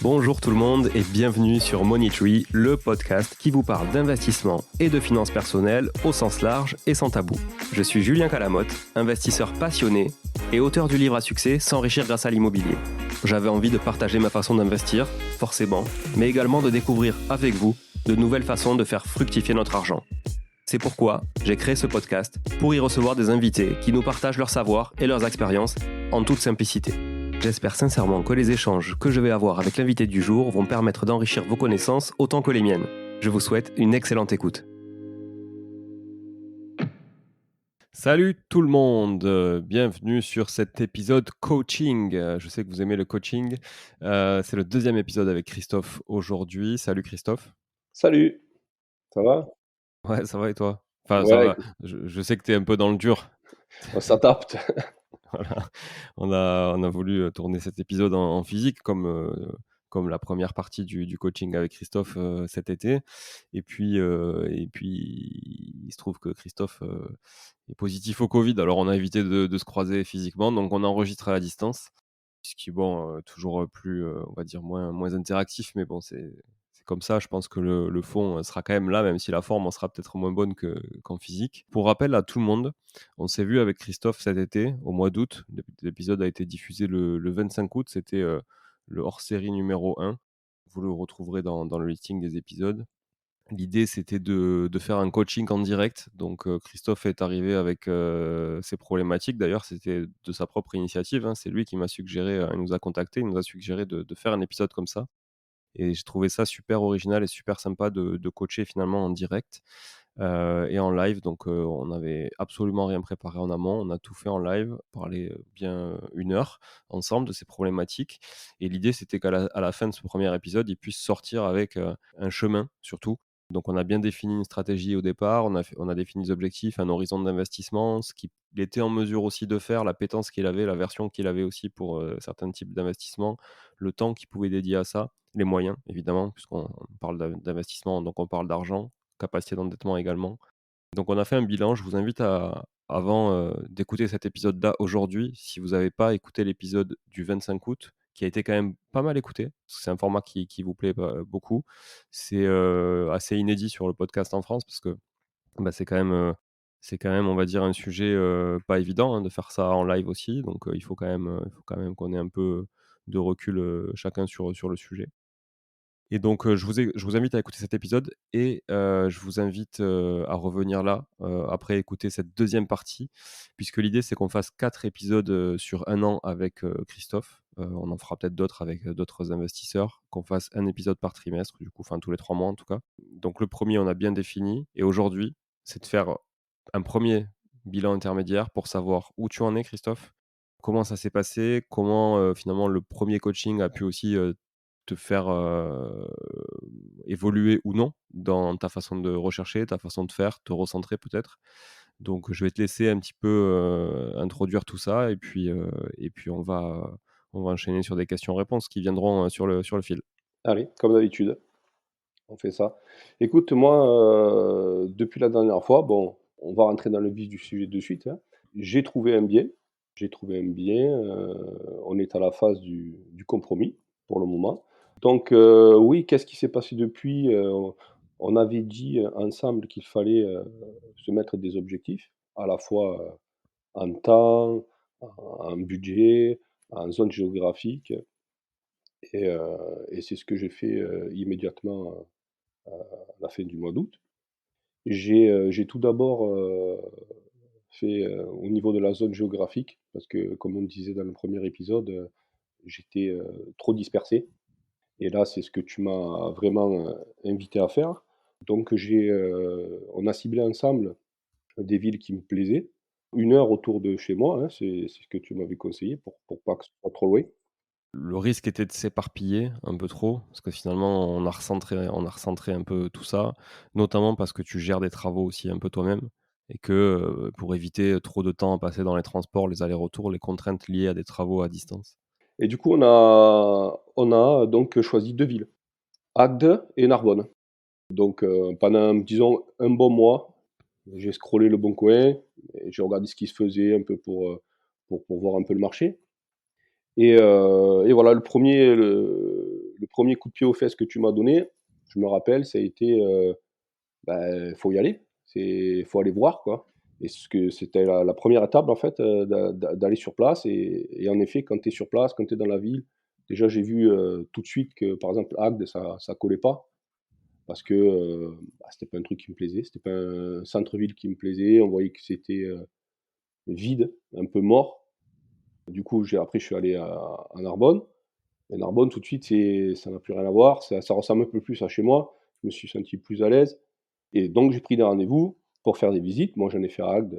Bonjour tout le monde et bienvenue sur Money Tree, le podcast qui vous parle d'investissement et de finances personnelles au sens large et sans tabou. Je suis Julien Calamotte, investisseur passionné et auteur du livre à succès S'enrichir grâce à l'immobilier. J'avais envie de partager ma façon d'investir, forcément, mais également de découvrir avec vous de nouvelles façons de faire fructifier notre argent. C'est pourquoi j'ai créé ce podcast pour y recevoir des invités qui nous partagent leur savoir et leurs expériences en toute simplicité. J'espère sincèrement que les échanges que je vais avoir avec l'invité du jour vont permettre d'enrichir vos connaissances autant que les miennes. Je vous souhaite une excellente écoute. Salut tout le monde, bienvenue sur cet épisode coaching. Je sais que vous aimez le coaching. C'est le deuxième épisode avec Christophe aujourd'hui. Salut Christophe. Salut, ça va? Ouais, ça va et toi? Enfin, ça Ouais, va. écoute, Je sais que tu es un peu dans le dur. on s'adapte. Voilà. On a voulu tourner cet épisode en physique comme la première partie du coaching avec Christophe cet été. Et puis, il se trouve que Christophe est positif au Covid. Alors, on a évité de se croiser physiquement. Donc, on enregistre à la distance. Ce qui est bon, toujours plus, on va dire, moins interactif. Mais bon, c'est comme ça. Je pense que le fond sera quand même là, même si la forme en sera peut-être moins bonne qu'en physique. Pour rappel à tout le monde, on s'est vu avec Christophe cet été, au mois d'août. L'épisode a été diffusé le 25 août. C'était le hors-série numéro 1. Vous le retrouverez dans le listing des épisodes. L'idée, c'était de faire un coaching en direct. Donc, Christophe est arrivé avec ses problématiques. D'ailleurs, c'était de sa propre initiative, hein. C'est lui qui m'a suggéré, il nous a contacté, il nous a suggéré de faire un épisode comme ça. Et j'ai trouvé ça super original et super sympa de coacher finalement en direct et en live. Donc, on n'avait absolument rien préparé en amont. On a tout fait en live, parlé bien 1 heure ensemble de ces problématiques. Et l'idée, c'était qu'à la fin de ce premier épisode, il puisse sortir avec un chemin surtout. Donc, on a bien défini une stratégie au départ, on a défini des objectifs, un horizon d'investissement, ce qu'il était en mesure aussi de faire, l'appétence qu'il avait, la version qu'il avait aussi pour certains types d'investissements, le temps qu'il pouvait dédier à ça, les moyens évidemment, puisqu'on parle d'investissement, donc on parle d'argent, capacité d'endettement également. Donc on a fait un bilan, je vous invite avant d'écouter cet épisode-là aujourd'hui, si vous n'avez pas écouté l'épisode du 25 août, qui a été quand même pas mal écouté, parce que c'est un format qui vous plaît beaucoup. C'est assez inédit sur le podcast en France, parce que c'est quand même, on va dire, un sujet pas évident, hein, de faire ça en live aussi. Donc il faut quand même qu'on ait un peu de recul chacun sur le sujet. Et donc, je vous invite à écouter cet épisode et je vous invite à revenir là, après écouter cette deuxième partie, puisque l'idée, c'est qu'on fasse 4 épisodes sur 1 an avec Christophe. On en fera peut-être d'autres avec d'autres investisseurs, qu'on fasse un épisode par trimestre, du coup, enfin tous les 3 mois en tout cas. Donc, le premier, on a bien défini, et aujourd'hui, c'est de faire un premier bilan intermédiaire pour savoir où tu en es, Christophe. Comment ça s'est passé? Comment finalement le premier coaching a pu aussi te faire évoluer ou non dans ta façon de rechercher, ta façon de faire, te recentrer peut-être. Donc je vais te laisser un petit peu introduire tout ça, et puis on va enchaîner sur des questions-réponses qui viendront sur le fil. Allez, comme d'habitude, on fait ça. Écoute, moi, depuis la dernière fois, bon, on va rentrer dans le vif du sujet de suite, hein. J'ai trouvé un bien, on est à la phase du compromis pour le moment. Donc, oui, qu'est-ce qui s'est passé depuis? On avait dit ensemble qu'il fallait se mettre des objectifs, à la fois en temps, en budget, en zone géographique. Et c'est ce que j'ai fait, immédiatement, à la fin du mois d'août. J'ai tout d'abord, fait, au niveau de la zone géographique parce que comme on disait dans le premier épisode, j'étais, trop dispersé, et là, c'est ce que tu m'as vraiment, invité à faire. Donc on a ciblé ensemble des villes qui me plaisaient. 1 heure autour de chez moi, hein, c'est ce que tu m'avais conseillé pour pas que ce soit trop loin. Le risque était de s'éparpiller un peu trop, parce que finalement on a recentré un peu tout ça, notamment parce que tu gères des travaux aussi un peu toi-même, et que, pour éviter trop de temps à passer dans les transports, les allers-retours, les contraintes liées à des travaux à distance. Et du coup, on a donc choisi 2 villes, Agde et Narbonne. Donc, pendant disons un bon mois, j'ai scrollé Le Bon Coin et j'ai regardé ce qui se faisait un peu pour voir un peu le marché. Et voilà, le le 1er coup de pied aux fesses que tu m'as donné, je me rappelle, ça a été, faut y aller, faut aller voir, quoi et ce que c'était la 1re étape, en fait, d'aller sur place et en effet, quand tu es sur place, quand tu es dans la ville, déjà, j'ai vu, tout de suite que, par exemple, Agde, ça collait pas parce que, c'était pas un truc qui me plaisait, c'était pas un centre-ville qui me plaisait. On voyait que c'était, vide, un peu mort. Du coup, après je suis allé à Narbonne et Narbonne tout de suite, ça n'a plus rien à voir, ça ressemble un peu plus à chez moi. Je me suis senti plus à l'aise et donc j'ai pris des rendez-vous pour faire des visites. Moi, j'en ai fait à Agde,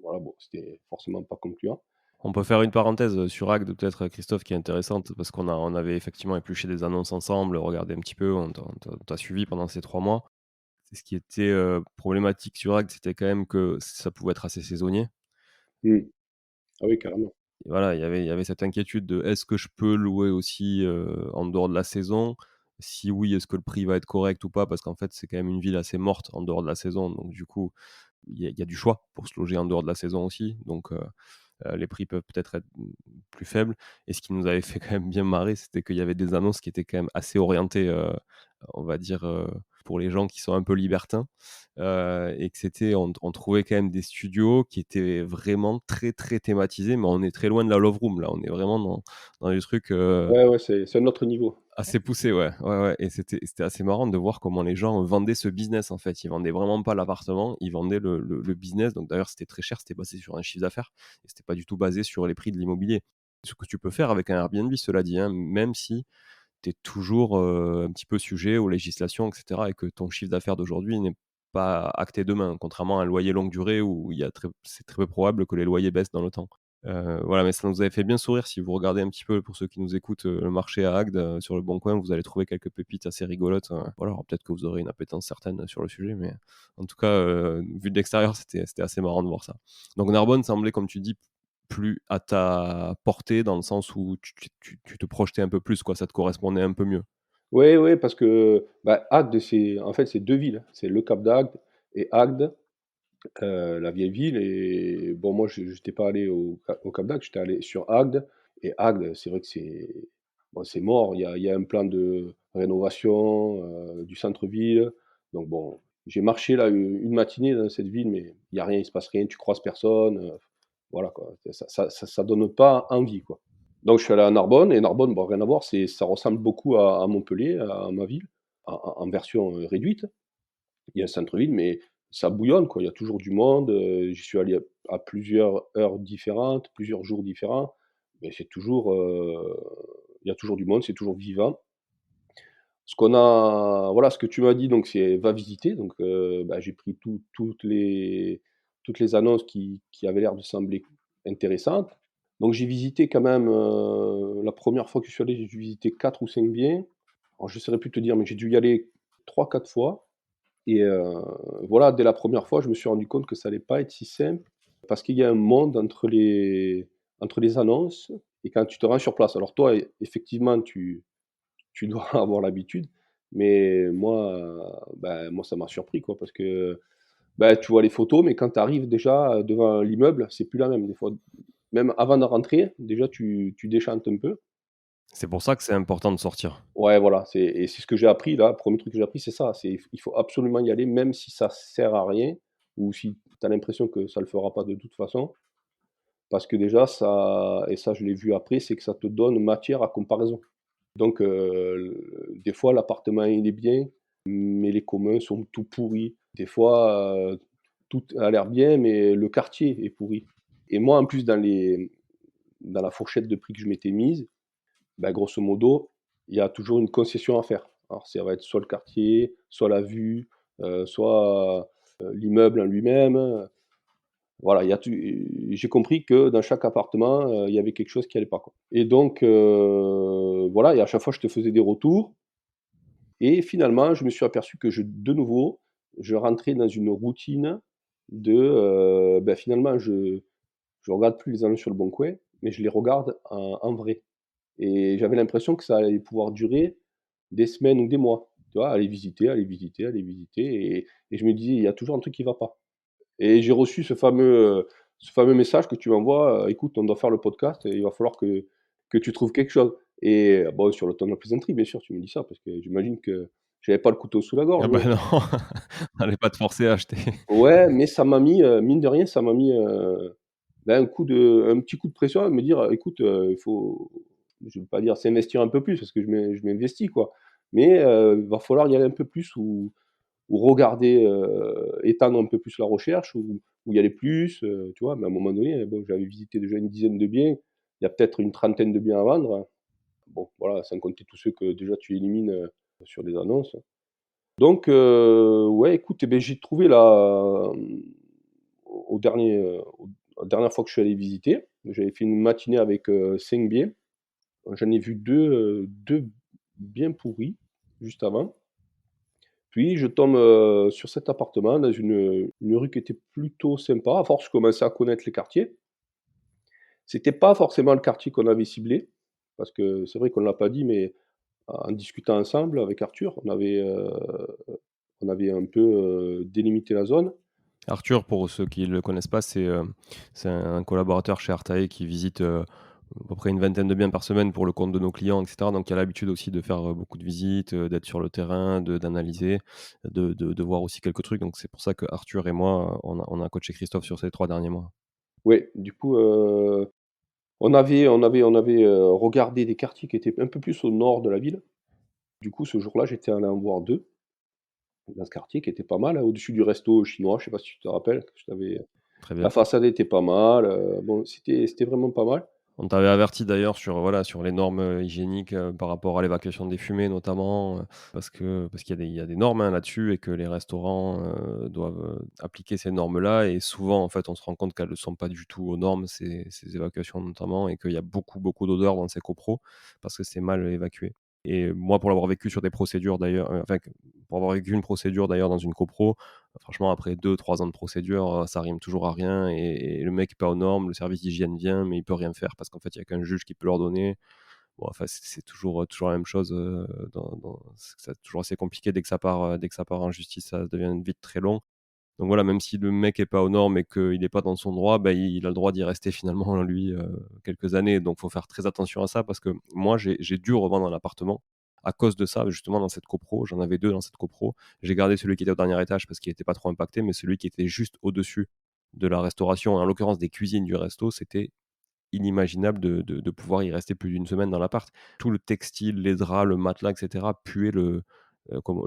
voilà, bon, c'était forcément pas concluant. On peut faire une parenthèse, sur Agde peut-être, Christophe, qui est intéressante parce on avait effectivement épluché des annonces ensemble, regardé un petit peu, on t'a suivi pendant ces 3 mois. Ce qui était, problématique sur Agde, c'était quand même que ça pouvait être assez saisonnier. Mmh. Ah oui, carrément. Et voilà, il y avait cette inquiétude de: «Est-ce que je peux louer aussi, en dehors de la saison? Si oui, est-ce que le prix va être correct ou pas?» parce qu'en fait, c'est quand même une ville assez morte en dehors de la saison, donc du coup, il y a du choix pour se loger en dehors de la saison aussi, donc les prix peuvent peut-être être, plus faibles et ce qui nous avait fait quand même bien marrer, c'était qu'il y avait des annonces qui étaient quand même assez orientées, on va dire, pour les gens qui sont un peu libertins, et que on trouvait quand même des studios qui étaient vraiment très, très thématisés, mais on est très loin de la Love Room là, on est vraiment dans des trucs, Ouais, ouais, c'est un autre niveau. assez poussé, ouais, ouais, ouais et c'était assez marrant de voir comment les gens vendaient ce business, en fait. Ils vendaient vraiment pas l'appartement, ils vendaient le business. Donc d'ailleurs, c'était très cher, c'était basé sur un chiffre d'affaires et c'était pas du tout basé sur les prix de l'immobilier. Ce que tu peux faire avec un Airbnb, cela dit, hein, même si tu es toujours, un petit peu sujet aux législations et cetera et que ton chiffre d'affaires d'aujourd'hui n'est pas acté demain. Contrairement à un loyer longue durée où c'est très peu probable que les loyers baissent dans le temps. Voilà, mais ça nous avait fait bien sourire. Si vous regardez un petit peu, pour ceux qui nous écoutent, le marché à Agde, sur Le Bon Coin, vous allez trouver quelques pépites assez rigolotes, voilà, alors peut-être que vous aurez une appétence certaine sur le sujet, mais en tout cas, vu de l'extérieur, c'était assez marrant de voir ça. Donc Narbonne semblait, comme tu dis, plus à ta portée dans le sens où tu te projetais un peu plus, quoi, ça te correspondait un peu mieux. Oui, oui, parce que, Agde, c'est 2 villes. C'est le Cap d'Agde et Agde, la vieille ville et bon, moi, j'étais pas allé au Cap d'Agde, j'étais allé sur Agde et Agde, c'est vrai que c'est mort. Il y a un plan de rénovation, du centre-ville. Donc bon, j'ai marché là, une matinée dans cette ville, mais il y a rien, il se passe rien, tu croises personne, voilà quoi. Ça donne pas envie, quoi. Donc je suis allé à Narbonne et Narbonne, bon, rien à voir, ça ressemble beaucoup à Montpellier, à ma ville, en version, réduite. Il y a un centre-ville, mais ça bouillonne, quoi. Il y a toujours du monde, j'y suis allé à plusieurs heures différentes, plusieurs jours différents, mais c'est toujours, il y a toujours du monde, c'est toujours vivant. Ce que tu m'as dit donc c'est va visiter donc j'ai pris toutes les annonces qui avaient l'air de sembler intéressantes. Donc j'ai visité quand même, la première fois que je suis allé, j'ai dû visiter 4 ou 5 biens. Alors je ne saurais plus te dire, mais j'ai dû y aller 3 4 fois et voilà, dès la première fois, je me suis rendu compte que ça allait pas être si simple parce qu'il y a un monde entre les annonces et quand tu te rends sur place. Alors toi, effectivement, tu dois avoir l'habitude. Mais moi, ça m'a surpris, quoi, parce que, tu vois les photos, mais quand tu arrives déjà devant l'immeuble, c'est plus la même. Des fois, même avant de rentrer, déjà tu déchantes un peu. C'est pour ça que c'est important de sortir. Ouais, voilà, c'est ce que j'ai appris là, premier truc que j'ai appris, c'est ça, il faut absolument y aller, même si ça sert à rien ou si tu as l'impression que ça le fera pas de toute façon. Parce que déjà ça et ça je l'ai vu après, c'est que ça te donne matière à comparaison. Donc des fois l'appartement il est bien, mais les communs sont tout pourris. Des fois, tout a l'air bien, mais le quartier est pourri. Et moi en plus dans la fourchette de prix que je m'étais mise, grosso modo, il y a toujours une concession à faire. Alors ça va être soit le quartier, soit la vue, soit, l'immeuble en lui-même, voilà, j'ai compris que dans chaque appartement, il y avait quelque chose qui allait pas, quoi. Et donc voilà et à chaque fois je te faisais des retours et finalement je me suis aperçu que de nouveau, je rentrais dans une routine de, finalement je regarde plus les annonces sur Le Bon Coin, mais je les regarde en vrai et j'avais l'impression que ça allait pouvoir durer des semaines ou des mois. Tu vois? Aller visiter, aller visiter, aller visiter et je me disais: «Il y a toujours un truc qui va pas». Et j'ai reçu ce fameux message que tu m'envoies, «Écoute, on doit faire le podcast et il va falloir que tu trouves quelque chose». et bon, sur le ton de la plaisanterie, bien sûr, tu me dis ça parce que j'imagine que j'avais pas le couteau sous la Ah gorge, bah mais non, fallait pas te forcer à acheter. ouais, mais ça m'a mis, mine de rien, ça m'a mis, un petit coup de pression à me dire: «Écoute, il faut», je veux pas dire s'investir un peu plus parce que je m'investis, quoi, mais va falloir y aller un peu plus ou regarder, étendre un peu plus la recherche ou y aller plus, tu vois? Mais à un moment donné, bon, j'avais visité déjà une dizaine de biens, il y a peut-être une trentaine de biens à vendre. Bon, voilà, sans compter tous ceux que déjà tu élimines, sur les annonces. Donc ouais, écoute, et beh, j'ai trouvé là, au dernier, aux dernières fois que je suis allé visiter, j'avais fait une matinée avec, 5 biens. J'en ai vu 2 bien pourris juste avant. Puis je tombe, sur cet appartement dans une rue qui était plutôt sympa. À force, je commençais à connaître les quartiers. C'était pas forcément le quartier qu'on avait ciblé, parce que c'est vrai qu'on l'a pas dit, mais en discutant ensemble avec Arthur, on avait un peu, délimité la zone. Arthur, pour ceux qui le connaissent pas, c'est un collaborateur chez Artae qui visite, à peu près une vingtaine de biens par semaine pour le compte de nos clients et cetera. Donc il a l'habitude aussi de faire, beaucoup de visites, d'être sur le terrain, d'analyser, de voir aussi quelques trucs. Donc c'est pour ça que Arthur et moi, on a coaché Christophe sur ces 3 derniers mois. Ouais, du coup, on avait, regardé des quartiers qui étaient un peu plus au nord de la ville. Du coup, ce jour-là, j'étais allé en voir 2 dans ce quartier qui était pas mal, hein, au-dessus du resto chinois. Je sais pas si tu te rappelles? Que je t'avais Très La bien. façade était pas mal, bon, c'était vraiment pas mal. On t'avait averti d'ailleurs sur, voilà, sur les normes, hygiéniques, par rapport à l'évacuation des fumées notamment, parce qu'il y a des normes, hein, là-dessus et que les restaurants, doivent, appliquer ces normes-là et souvent, en fait, on se rend compte qu'elles ne sont pas du tout aux normes, ces évacuations notamment et qu'il y a beaucoup, beaucoup d'odeurs dans ces copros parce que c'est mal évacué et moi, pour l'avoir vécu sur des procédures d'ailleurs, enfin, pour avoir vécu une procédure d'ailleurs dans une copro, franchement, après 2, 3 ans de procédure, ça rime toujours à rien et le mec est pas aux normes, le service d'hygiène vient, mais il peut rien faire parce qu'en fait, il y a qu'un juge qui peut l'ordonner. Bon, enfin, c'est toujours la même chose, c'est toujours assez compliqué dès que ça part en justice, ça devient vite très long. Donc voilà, même si le mec est pas aux normes et qu'il est pas dans son droit, bah, il a le droit d'y rester finalement lui, quelques années. Donc faut faire très attention à ça parce que moi j'ai dû revendre un appartement à cause de ça, justement dans cette copro. J'en avais 2 dans cette copro. J'ai gardé celui qui était au dernier étage parce qu'il était pas trop impacté, mais celui qui était juste au-dessus de la restauration, en l'occurrence des cuisines du resto, c'était inimaginable de pouvoir y rester plus d'une semaine dans l'appart. Tout le textile, les draps, le matelas et cetera puait le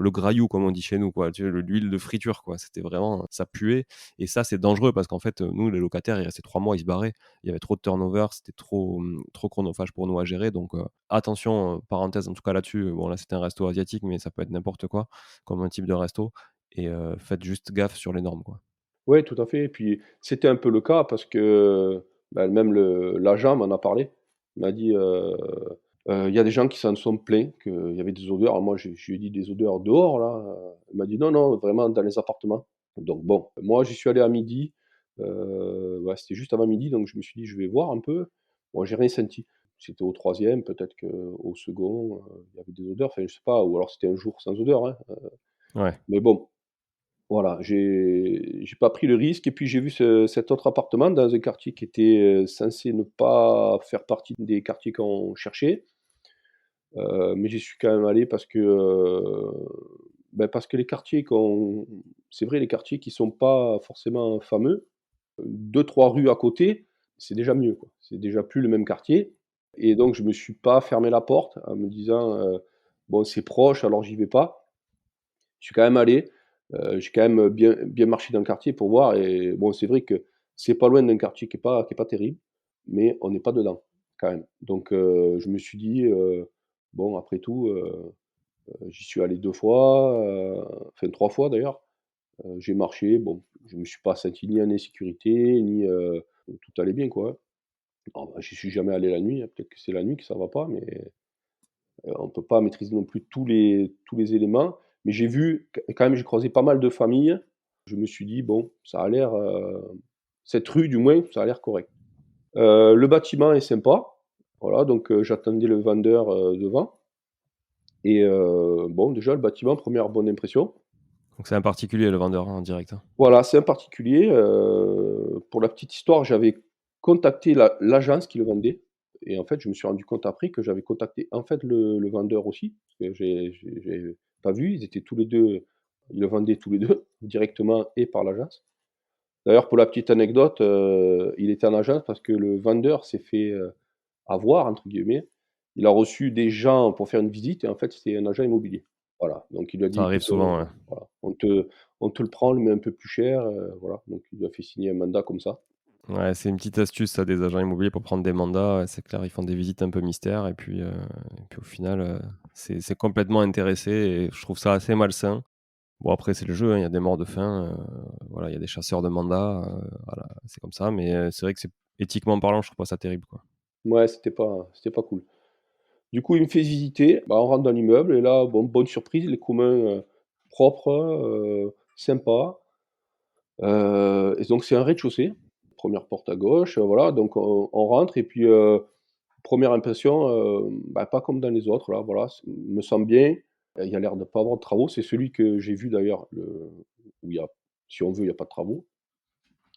graillou comme on dit chez nous, quoi, tu sais, l'huile de friture, quoi. C'était vraiment ça puait et ça, c'est dangereux parce qu'en fait, nous, les locataires, ils restaient 3 mois, ils se barraient. Il y avait trop de turnover, c'était trop, trop chronophage pour nous à gérer donc attention, parenthèse en tout cas là-dessus, bon là, c'était un resto asiatique mais ça peut être n'importe quoi comme un type de resto et faites juste gaffe sur les normes, quoi. Ouais, tout à fait, et puis c'était un peu le cas parce que, bah, même l'agent m'en a parlé. Il m'a dit, «Il y a des gens qui s'en sont plaints qu'il y avait des odeurs». Alors moi, je lui ai dit: «Des odeurs dehors là?» Il m'a dit: «Non, non, vraiment dans les appartements». Donc bon, moi j'y suis allé à midi, ouais, c'était juste avant midi, donc je me suis dit: «Je vais voir un peu». Bon, j'ai rien senti. C'était au troisième, peut-être qu'au second, il y avait des odeurs, enfin je sais pas, ou alors c'était un jour sans odeur, hein, Ouais. mais bon, voilà, j'ai pas pris le risque, et puis j'ai vu cet autre appartement dans un quartier qui était, censé ne pas faire partie des quartiers qu'on cherchait, mais j'y suis quand même allé parce que, parce que les quartiers qu'on c'est vrai, les quartiers qui sont pas forcément fameux, 2-3 rues à côté, c'est déjà mieux, quoi. C'est déjà plus le même quartier, et donc je me suis pas fermé la porte en me disant, «Bon, c'est proche, alors j'y vais pas». Je suis quand même allé, j'ai quand même bien marché dans le quartier pour voir, et bon, c'est vrai que c'est pas loin d'un quartier qui est pas terrible, mais on n'est pas dedans, quand même. Donc je me suis dit, «Bon, après tout, j'y suis allé 2 fois, enfin 3 fois d'ailleurs». J'ai marché, bon, je me suis pas senti ni en insécurité, ni, tout allait bien, quoi. Alors, bah, j'y suis jamais allé la nuit, hein, peut-être que c'est la nuit que ça va pas, mais on peut pas maîtriser non plus tous les éléments. Mais j'ai vu quand même, j'ai croisé pas mal de familles. Je me suis dit: «Bon, ça a l'air, cette rue du moins, ça a l'air correct». Le bâtiment est sympa, voilà, donc j'attendais le vendeur, devant, et bon, déjà le bâtiment, première bonne impression. Donc c'est un particulier le vendeur, hein, en direct, hein? Voilà, c'est un particulier, pour la petite histoire, j'avais contacté l'agence qui le vendait, et en fait, je me suis rendu compte après que j'avais contacté, en fait, le vendeur aussi, parce que j'ai pas vu, ils étaient tous les 2, ils le vendaient tous les 2 directement et par l'agence. D'ailleurs, pour la petite anecdote, il était en agence parce que le vendeur s'est fait, «avoir» entre guillemets. Il a reçu des gens pour faire une visite et en fait, c'était un agent immobilier. Voilà, donc il lui a dit: Ça arrive «Écoute, souvent, ouais. voilà, on te le prend, on le met un peu plus cher», voilà, donc il lui a fait signer un mandat comme ça. Ouais, c'est une petite astuce ça des agents immobiliers pour prendre des mandats, ouais, c'est clair, ils font des visites un peu mystères et puis au final, c'est complètement intéressé et je trouve ça assez malsain. Bon après c'est le jeu, hein, il y a des morts de faim, voilà, il y a des chasseurs de mandats, voilà, c'est comme ça, mais c'est vrai que c'est éthiquement parlant, je trouve pas ça terrible, quoi. Ouais, c'était pas cool. Du coup, il me fait visiter, bah, on rentre dans l'immeuble et là, bon, bonne surprise, les communs, propres, sympas, et donc c'est un rez-de-chaussée, première porte à gauche, voilà, donc on rentre et puis, 1re impression, bah, pas comme dans les autres là, voilà, me semble bien. Il y a l'air de pas avoir de travaux. C'est celui que j'ai vu d'ailleurs, le où il y a, si on veut, il y a pas de travaux.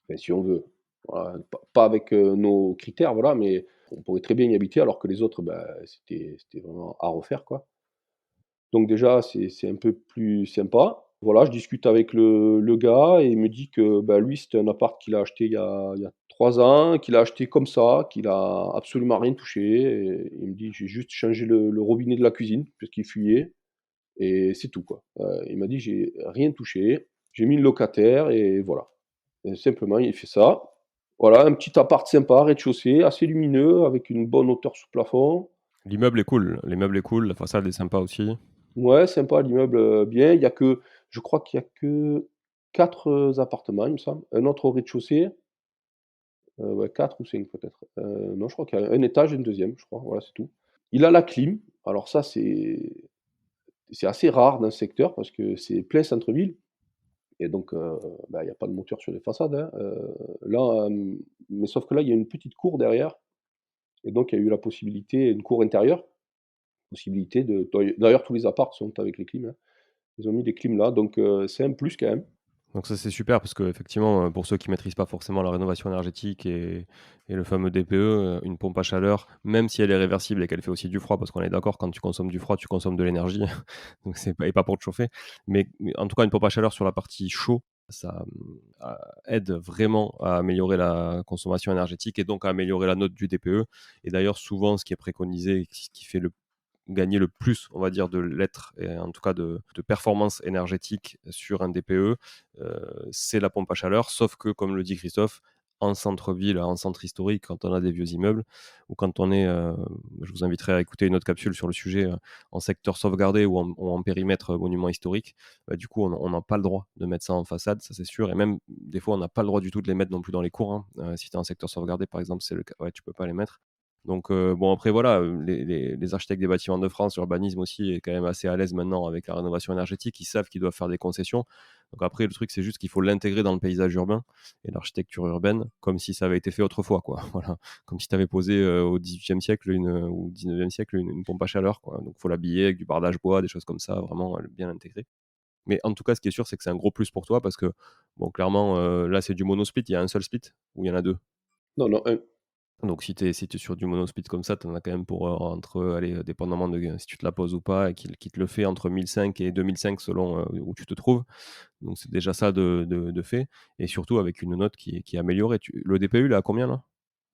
Enfin, si on veut, voilà, pas avec, nos critères, voilà, mais on pourrait très bien y habiter alors que les autres, bah, c'était vraiment à refaire, quoi. Donc déjà, c'est un peu plus sympa. Voilà, je discute avec le gars et il me dit que, bah, lui, c'était un appart qu'il a acheté il y a 3 ans, qu'il a acheté comme ça, qu'il a absolument rien touché et il me dit: «J'ai juste changé le robinet de la cuisine parce qu'il fuyait et c'est tout, quoi». Il m'a dit: «J'ai rien touché, j'ai mis le locataire et voilà». Et simplement, il fait ça. Voilà, un petit appart sympa, rez-de-chaussée, assez lumineux, avec une bonne hauteur sous plafond. L'immeuble est cool, la façade est sympa aussi. Ouais, sympa, l'immeuble, bien. Il y a que je crois qu'il y a que 4 appartements, il me semble. Un autre au rez-de-chaussée, ouais 4 ou 5 peut-être. Non, je crois qu'il y a un étage et une deuxième, je crois, voilà, c'est tout. Il a la clim, alors ça, c'est assez rare dans ce secteur parce que c'est plein centre-ville et donc bah, il y a pas de moteur sur les façades, hein, là, mais sauf que là, il y a une petite cour derrière et donc il y a eu la possibilité, une cour intérieure, possibilité de d'ailleurs tous les apparts sont avec les clims, hein. Ils ont mis des clims là, donc c'est un plus quand même. Donc ça, c'est super parce qu'effectivement, pour ceux qui maîtrisent pas forcément la rénovation énergétique et le fameux DPE, une pompe à chaleur, même si elle est réversible et qu'elle fait aussi du froid, parce qu'on est d'accord, quand tu consommes du froid, tu consommes de l'énergie, donc c'est pas et pas pour te chauffer. Mais en tout cas, une pompe à chaleur sur la partie chaud, ça, aide vraiment à améliorer la consommation énergétique et donc à améliorer la note du DPE et d'ailleurs, souvent, ce qui est préconisé et qui fait le gagner le plus, on va dire, de l'être et en tout cas de performance énergétique sur un DPE, c'est la pompe à chaleur. Sauf que, comme le dit Christophe, en centre-ville, en centre historique, quand on a des vieux immeubles ou quand on est, je vous inviterai à écouter une autre capsule sur le sujet, en secteur sauvegardé ou en périmètre monument historique, bah, du coup, on n'a pas le droit de mettre ça en façade, ça c'est sûr et même des fois, on n'a pas le droit du tout de les mettre non plus dans les cours, hein. Si tu es en secteur sauvegardé, par exemple, c'est le cas, ouais, tu peux pas les mettre. Donc bon après voilà, les architectes des bâtiments de France, l'urbanisme aussi est quand même assez à l'aise maintenant avec la rénovation énergétique. Ils savent qu'ils doivent faire des concessions. Donc après le truc, c'est juste qu'il faut l'intégrer dans le paysage urbain et l'architecture urbaine comme si ça avait été fait autrefois, quoi. Voilà, comme si tu avais posé, au XVIIIe siècle ou 19e siècle une pompe à chaleur, quoi. Donc faut l'habiller avec du bardage bois, des choses comme ça, vraiment, bien intégré. Mais en tout cas, ce qui est sûr, c'est que c'est un gros plus pour toi parce que, bon clairement, là, c'est du monosplit. Il y a un seul split ou il y en a 2? Non, non, Donc si tu es sur du monospeed comme ça, tu en as quand même pour, entre, allez, dépendamment de si tu te la poses ou pas et qu'il te le fait entre 1 500 et 2 500 selon, où tu te trouves. Donc c'est déjà ça de fait et surtout avec une note qui est améliorée. Le DPU, il est à combien là,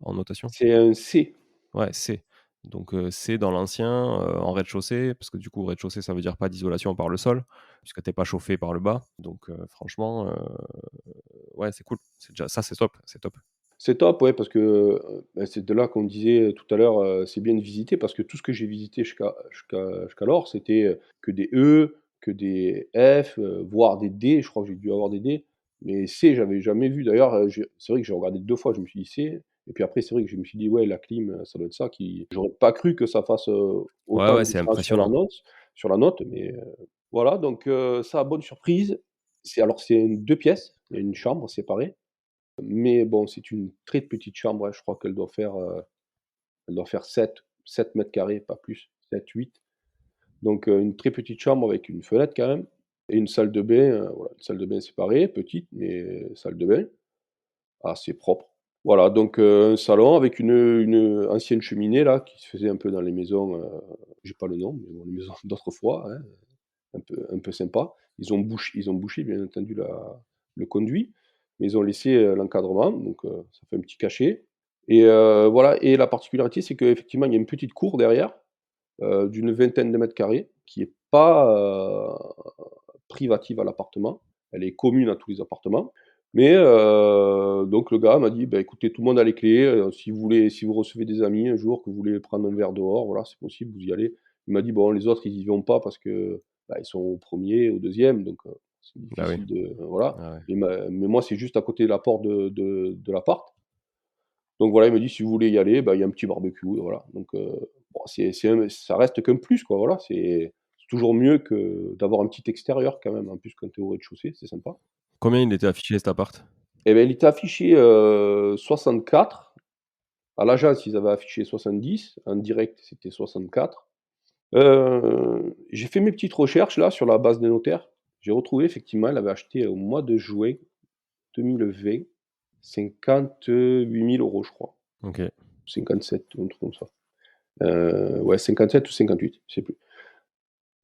en notation? c'est un C. Ouais, C. Donc C dans l'ancien, en rez-de-chaussée, parce que du coup rez-de-chaussée, ça veut dire pas d'isolation par le sol, puisque tu es pas chauffé par le bas. Donc franchement, ouais, c'est cool. C'est déjà ça, c'est top, c'est top. C'est top, ouais, parce que, bah, c'est de là qu'on disait tout à l'heure, c'est bien de visiter parce que tout ce que j'ai visité jusqu'alors, c'était, que des E, que des F, voire des D, je crois que j'ai dû avoir des D, mais C, j'avais jamais vu. D'ailleurs, c'est vrai que j'ai regardé 2 fois, je me suis dit: «C» et puis après c'est vrai que je me suis dit: «Ouais, la clim, ça doit être ça qui». J'aurais pas cru que ça fasse, Ouais, autant ouais, de c'est différence impressionnant. sur la note, mais voilà donc ça, bonne surprise. C'est une 2 pièces, il y a une chambre séparée. Mais bon, c'est une très petite chambre, ouais, je crois elle doit faire 7 mètres carrés, pas plus, 7-8. Donc une très petite chambre avec une fenêtre quand même et une salle de bain, voilà, une salle de bain séparée, petite, mais salle de bain, assez propre. Voilà, donc un salon avec une ancienne cheminée là, qui se faisait un peu dans les maisons, j'ai pas le nom, mais bon, les maisons d'autrefois, hein, un peu sympa. Ils ont bouché bien entendu le conduit, mais ils ont laissé, l'encadrement, donc ça fait un petit cachet et voilà et la particularité, c'est qu'effectivement, il y a une petite cour derrière, d'une vingtaine de mètres carrés qui est pas, privative à l'appartement. Elle est commune à tous les appartements. Mais donc le gars m'a dit: «Bah, écoutez, tout le monde a les clés, si vous recevez des amis un jour, que vous voulez prendre un verre dehors, voilà, c'est possible, vous y allez». Il m'a dit: «Bon, les autres, ils y vont pas parce que, bah, ils sont au premier, au deuxième, donc c'est Ah oui. difficile de voilà». Ah ouais. Mais moi, c'est juste à côté de la porte de l'appart. Donc voilà, il me dit: «Si vous voulez y aller, bah, il y a un petit barbecue», et voilà. Donc bon, ça reste qu'un plus, quoi, voilà. C'est toujours mieux que d'avoir un petit extérieur quand même. En plus, quand tu es au rez-de-chaussée, c'est sympa. Combien il était affiché cet appart? Et beh, il était affiché, 64. À l'agence, ils avaient affiché 70. En direct, c'était 64. J'ai fait mes petites recherches là, sur la base des notaires. J'ai retrouvé effectivement, elle avait acheté au mois de juin 2020, 58 000 €, je crois. OK. 57, un truc comme ça. Ouais, 57 ou 58, je sais plus.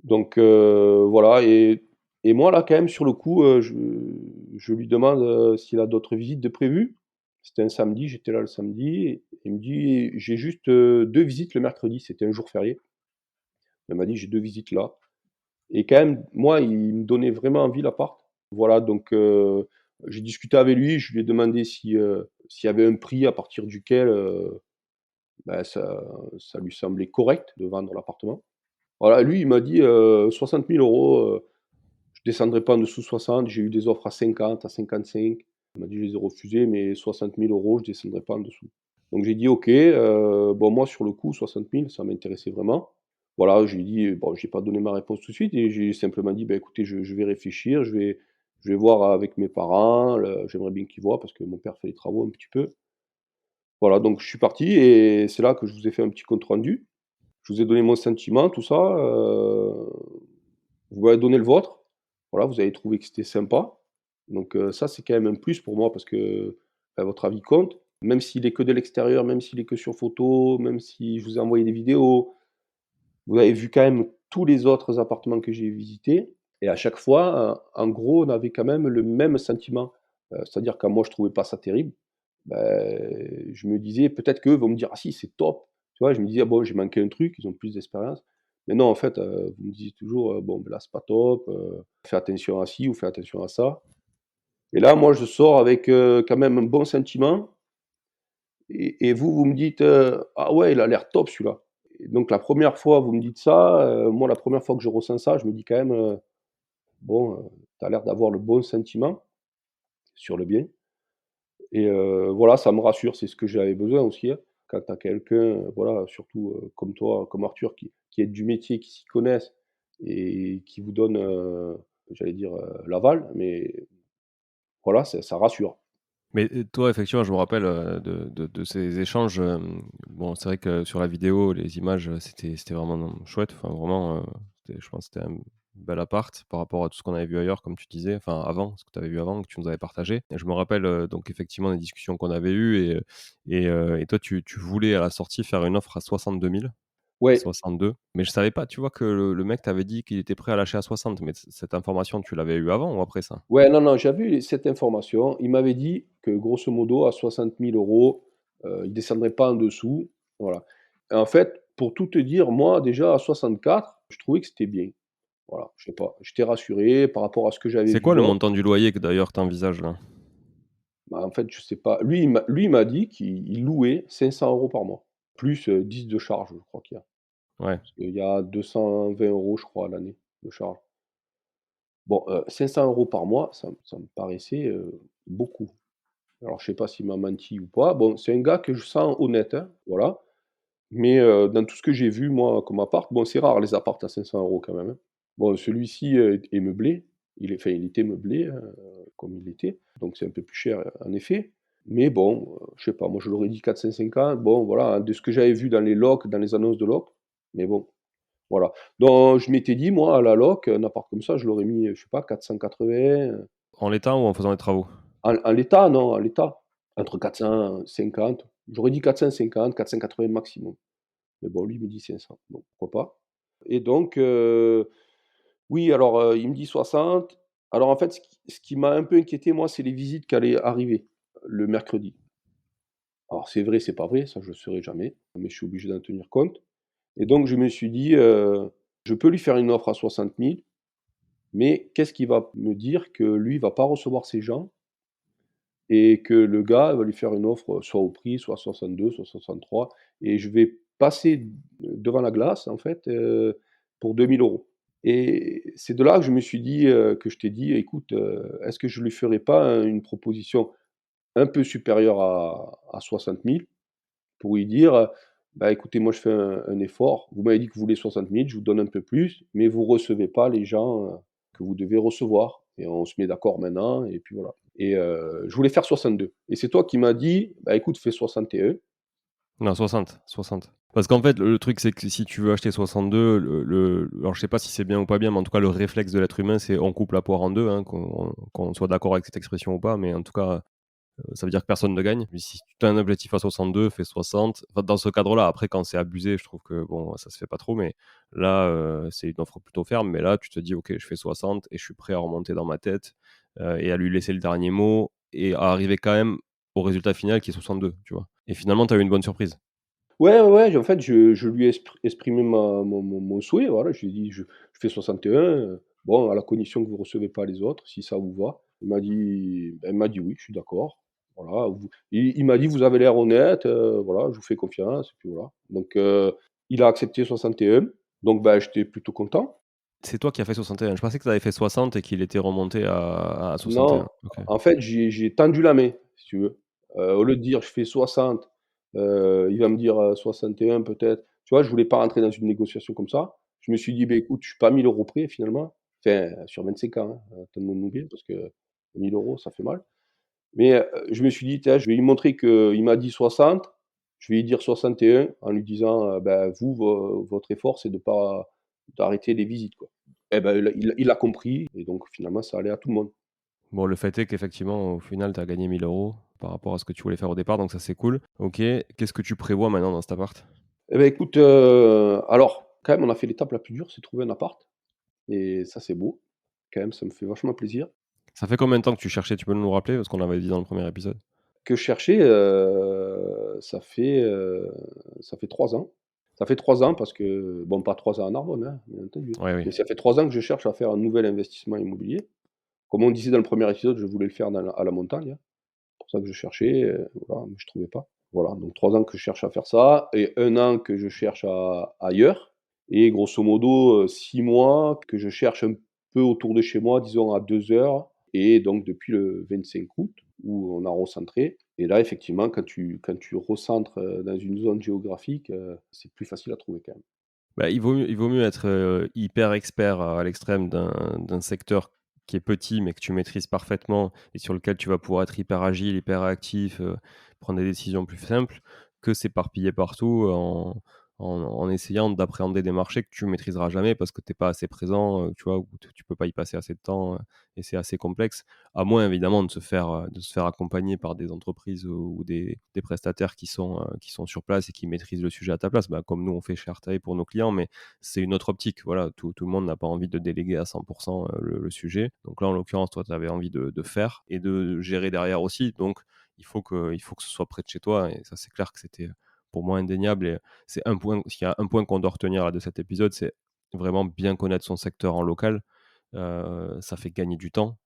Donc voilà et moi là, quand même, sur le coup, je lui demande, s'il a d'autres visites de prévues. C'était un samedi, j'étais là le samedi et il me dit: «J'ai juste, 2 visites le mercredi», c'était un jour férié. Il m'a dit: «J'ai 2 visites là» et quand même, moi, il me donnait vraiment envie l'appart. Voilà, donc j'ai discuté avec lui, je lui ai demandé s'il y avait un prix à partir duquel, bah, ça lui semblait correct de vendre l'appartement. Voilà, lui, il m'a dit, 60 000 €, je descendrai pas en dessous de 60. J'ai eu des offres à 50, à 55. Il m'a dit: «Je les ai refusées, mais 60 000 €, je descendrai pas en dessous». Donc j'ai dit: «OK», bon moi sur le coup 60 000 ça m'intéressait vraiment. Voilà, je lui ai dit, bon j'ai pas donné ma réponse tout de suite et j'ai simplement dit: «Bah écoutez, je vais réfléchir, je vais voir avec mes parents, j'aimerais bien qu'ils voient parce que mon père fait les travaux un petit peu». Voilà, donc je suis parti et c'est là que je vous ai fait un petit compte rendu. Je vous ai donné mon sentiment, tout ça, vous m'avez donné le vôtre. Voilà, vous avez trouvé que c'était sympa. Donc ça, c'est quand même un plus pour moi parce que, bah, votre avis compte. Même s'il est que de l'extérieur, même s'il est que sur photo, même si je vous ai envoyé des vidéos, vous avez vu quand même tous les autres appartements que j'ai visités et à chaque fois, en gros, on avait quand même le même sentiment. C'est-à-dire quand moi je trouvais pas ça terrible, je me disais: «Peut-être qu'eux vont me dire: "Ah si, c'est top"». Tu vois? Je me disais: «Ah bon, j'ai manqué un truc, ils ont plus d'expérience». Mais non, en fait, vous me disiez toujours: «Bon, ben là, c'est pas top, fais attention à ci ou fais attention à ça». Et là, moi, je sors avec, quand même un bon sentiment et vous, vous me dites: «Ah ouais, il a l'air top celui-là». Et donc la première fois, vous me dites ça, moi, la première fois que je ressens ça, je me dis quand même, «Bon, tu as l'air d'avoir le bon sentiment sur le bien». Et voilà, ça me rassure, c'est ce que j'avais besoin aussi, hein. Quand tu as quelqu'un, voilà, surtout, comme toi, comme Arthur, qui est du métier, qui s'y connaissent et qui vous donne, j'allais dire, l'aval, mais voilà, ça rassure. Mais, toi, effectivement, je me rappelle, de ces échanges, bon, c'est vrai que sur la vidéo, les images, c'était vraiment chouette. Enfin, vraiment, je pense que c'était un bel appart par rapport à tout ce qu'on avait vu ailleurs, comme tu disais, enfin avant, ce que tu avais vu avant, que tu nous avais partagé. Et je me rappelle, donc effectivement des discussions qu'on avait eues et toi, tu voulais à la sortie faire une offre à 62 000, Ouais, 62, mais je savais pas, tu vois, que le mec t'avait dit qu'il était prêt à lâcher à 60, mais cette information, tu l'avais eu avant ou après ça? ouais, non, non, j'avais eu cette information. Il m'avait dit que grosso modo à 60 000 €, il descendrait pas en dessous, voilà. Et en fait, pour tout te dire, moi déjà à 64, je trouvais que c'était bien. Voilà, je sais pas, j'étais rassuré par rapport à ce que j'avais C'est vu quoi le d'autre. montant du loyer que d'ailleurs tu envisages là? Bah, en fait, je sais pas. Lui, il m'a dit qu'il louait 500 € par mois, plus, 10 de charges, je crois qu'il y a. Ouais. Parce qu'il y a 220 € je crois à l'année de charges. Bon, 500 € par mois, ça me paraissait, beaucoup. Alors je sais pas s'il m'a menti ou pas. Bon, c'est un gars que je sens honnête, hein, voilà. Mais, dans tout ce que j'ai vu moi comme appart, bon c'est rare les apparts à 500 € quand même, hein. Bon celui-ci, est meublé, il était meublé, hein, comme il était, donc c'est un peu plus cher, en effet. Mais bon, je sais pas, moi je l'aurais dit 450, bon voilà, hein, de ce que j'avais vu dans les locs, dans les annonces de loc, mais bon, voilà. Donc je m'étais dit moi à la loc, un appart comme ça, je l'aurais mis, je sais pas 480, En l'état ou en faisant les travaux? en l'état, non, en l'état. entre 450, j'aurais dit 450, 480 maximum. Mais bon, lui, il me dit 500, donc pourquoi pas? Et donc, oui, alors, il me dit 60. Alors en fait, ce qui m'a un peu inquiété, moi, c'est les visites qui allaient arriver le mercredi. Alors c'est vrai, c'est pas vrai, ça je le saurai jamais, mais je suis obligé d'en tenir compte. Et donc je me suis dit, «Je peux lui faire une offre à 60 000, mais qu'est-ce qui va me dire que lui, il va pas recevoir ces gens et que le gars va lui faire une offre, soit au prix, soit 62, soit 63, et je vais passer devant la glace, en fait, pour 2 000 €. Et c'est de là que je me suis dit, que je t'ai dit: «Écoute, est-ce que je lui ferais pas une proposition un peu supérieure à 60 000 pour lui dire, bah, écoutez, moi je fais un effort, vous m'avez dit que vous voulez 60 000, je vous donne un peu plus, mais vous recevez pas les gens, que vous devez recevoir et on se met d'accord maintenant et puis voilà». Et je voulais faire 62 et c'est toi qui m'as dit: «Bah, écoute, fais 61». Non, 60, 60. Parce qu'en fait, le truc, c'est que si tu veux acheter 62, alors je sais pas si c'est bien ou pas bien, mais en tout cas, le réflexe de l'être humain, c'est on coupe la poire en 2, hein, qu'on soit d'accord avec cette expression ou pas, mais en tout cas, ça veut dire que personne ne gagne. Mais si tu as un objectif à 62, fais 60. Enfin, dans ce cadre-là, après, quand c'est abusé, je trouve que bon, ça se fait pas trop, mais là, c'est une offre plutôt ferme. Mais là, tu te dis, OK, je fais 60 et je suis prêt à remonter dans ma tête et à lui laisser le dernier mot et à arriver quand même au résultat final qui est 62, tu vois. Et finalement, tu as eu une bonne surprise. Ouais, ouais, ouais, en fait, je lui ai exprimé mon souhait, voilà, je lui ai dit: «Je fais 61, bon, à la condition que vous recevez pas les autres, si ça vous va». Il m'a dit: «Oui, je suis d'accord». Voilà, il m'a dit: «Vous avez l'air honnête, voilà, je vous fais confiance» et puis voilà. Donc il a accepté 61, donc bah, j'étais plutôt content. C'est toi qui as fait 61. Je pensais que tu avais fait 60 et qu'il était remonté à 61. Non, OK. en fait, j'ai tendu la main, si tu veux. Au lieu de dire: «Je fais 60», il va me dire, 61 peut-être. Tu vois? Je voulais pas rentrer dans une négociation comme ça. Je me suis dit: «Beh, écoute, je suis pas à 1 000 € près finalement». Enfin, sur 25 ans, hein, entendons-nous bien parce que 1 000 € ça fait mal. Mais, je me suis dit: «Tiens, je vais lui montrer qu'il m'a dit 60, je vais lui dire 61 en lui disant, bah, vous, votre effort, c'est de pas d'arrêter les visites, quoi». Et ben, il a compris et donc finalement ça allait à tout le monde. Bon, le fait est qu'effectivement, au final, tu as gagné 1 000 € par rapport à ce que tu voulais faire au départ, donc ça, c'est cool. OK. Qu'est-ce que tu prévois maintenant dans cet appart? Eh beh, écoute, alors quand même on a fait l'étape la plus dure, c'est trouver un appart et ça c'est beau. Quand même, ça me fait vachement plaisir. Ça fait combien de temps que tu cherchais? Tu peux nous rappeler? Parce qu'on l'avait dit dans le premier épisode. Que je cherchais, ça fait 3 ans. Ça fait 3 ans parce que bon, pas 3 ans à Narbonne, hein, bien entendu, Oui, oui. mais ça fait 3 ans que je cherche à faire un nouvel investissement immobilier. Comme on disait dans le premier épisode, je voulais le faire à la montagne, hein. C'est pour ça que je cherchais, voilà, mais je trouvais pas. Voilà, donc 3 ans que je cherche à faire ça et 1 an que je cherche ailleurs et grosso modo, 6 mois que je cherche un peu autour de chez moi, disons à 2 heures, et donc depuis le 25 août où on a recentré et là effectivement quand tu recentres, dans une zone géographique, c'est plus facile à trouver quand même. Bah, il vaut mieux être, hyper expert à l'extrême d'un secteur qui est petit, mais que tu maîtrises parfaitement et sur lequel tu vas pouvoir être hyper agile, hyper actif, prendre des décisions plus simples, que s'éparpiller partout en essayant d'appréhender des marchés que tu maîtriseras jamais parce que tu es pas assez présent, tu vois? Ou tu peux pas y passer assez de temps, et c'est assez complexe. À moins évidemment de se faire accompagner par des entreprises ou des prestataires qui sont sur place et qui maîtrisent le sujet à ta place, bah, comme nous on fait chez Artae pour nos clients, mais c'est une autre optique. Voilà, tout le monde n'a pas envie de déléguer à 100 le sujet. Donc là, en l'occurrence, toi, tu avais envie de faire et de gérer derrière aussi. Donc il faut que ce soit près de chez toi et ça, c'est clair que c'était, pour moi, indéniable et c'est un point s'il y a un point qu'on doit retenir là de cet épisode, c'est vraiment bien connaître son secteur en local. Ça fait gagner du temps,